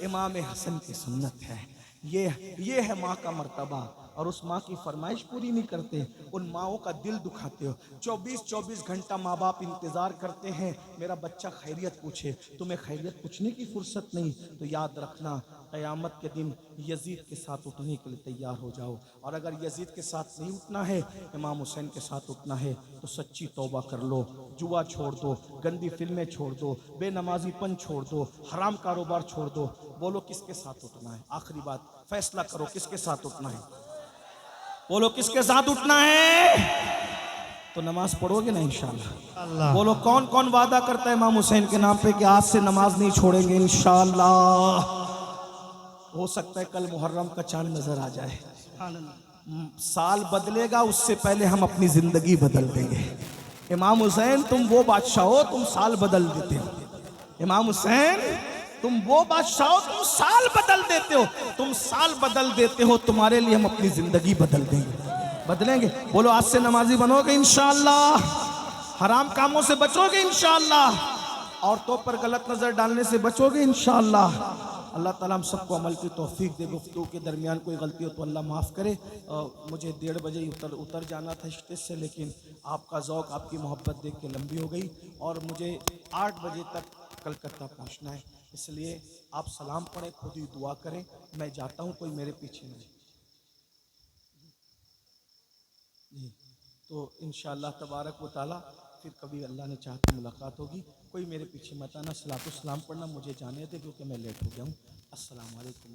इमाम हसन की सुन्नत है, ये है माँ का मर्तबा। और उस माँ की फरमाइश पूरी नहीं करते, उन माँओं का दिल दुखाते हो। 24-24 घंटा माँ बाप इंतज़ार करते हैं मेरा बच्चा खैरियत पूछे, तुम्हें खैरियत पूछने की फुर्सत नहीं। तो याद रखना क़यामत के दिन यजीद के साथ उठने के लिए तैयार हो जाओ। और अगर यजीद के साथ नहीं उठना है, इमाम हुसैन के साथ उठना है तो सच्ची तौबा कर लो, जुआ छोड़ दो, गंदी फिल्में छोड़ दो, बेनमाजीपन छोड़ दो, हराम कारोबार छोड़ दो। बोलो किसके साथ उठना है? आखिरी बात, फैसला करो किसके साथ उठना है। बोलो किसके साथ उठना है? तो नमाज पढ़ोगे ना इंशाअल्लाह। बोलो कौन कौन वादा करता है इमाम हुसैन के नाम पे कि आज से नमाज नहीं छोड़ेंगे इंशाअल्लाह। हो सकता है कल मुहर्रम का चांद नजर आ जाए, साल बदलेगा उससे पहले हम अपनी जिंदगी बदल देंगे। इमाम हुसैन तुम वो बादशाह हो, तुम साल बदल देते हो। इमाम हुसैन तुम वो बादशाह हो, तुम साल बदल देते हो, तुम साल बदल देते हो। तुम्हारे लिए हम अपनी जिंदगी बदल देंगे, बदलेंगे। बोलो आज से नमाजी बनोगे इंशाअल्लाह, हराम कामों से बचोगे इंशाअल्लाह, औरतों पर गलत नजर डालने से बचोगे इंशाअल्लाह। अल्लाह ताला हम सबको अमल की तौफीक दे। गुफ्तगू के दरमियान कोई गलती हो तो अल्लाह माफ़ करे। मुझे 1:30 बजे उतर जाना था स्टेज से, लेकिन आपका ज़ौक़ आपकी मोहब्बत देख के लंबी हो गई और मुझे 8 बजे तक कलकत्ता पहुंचना है। इसलिए आप सलाम पढ़ें, खुद ही दुआ करें, मैं जाता हूं, कोई मेरे पीछे नहीं। तो इंशाअल्लाह तबारक व तआला फिर कभी अल्लाह ने चाहा तो मुलाकात होगी। कोई मेरे पीछे मत आना, सलातो सलाम पढ़ना, मुझे जाने दे क्योंकि मैं लेट हो गया हूँ। अस्सलाम वालेकुम।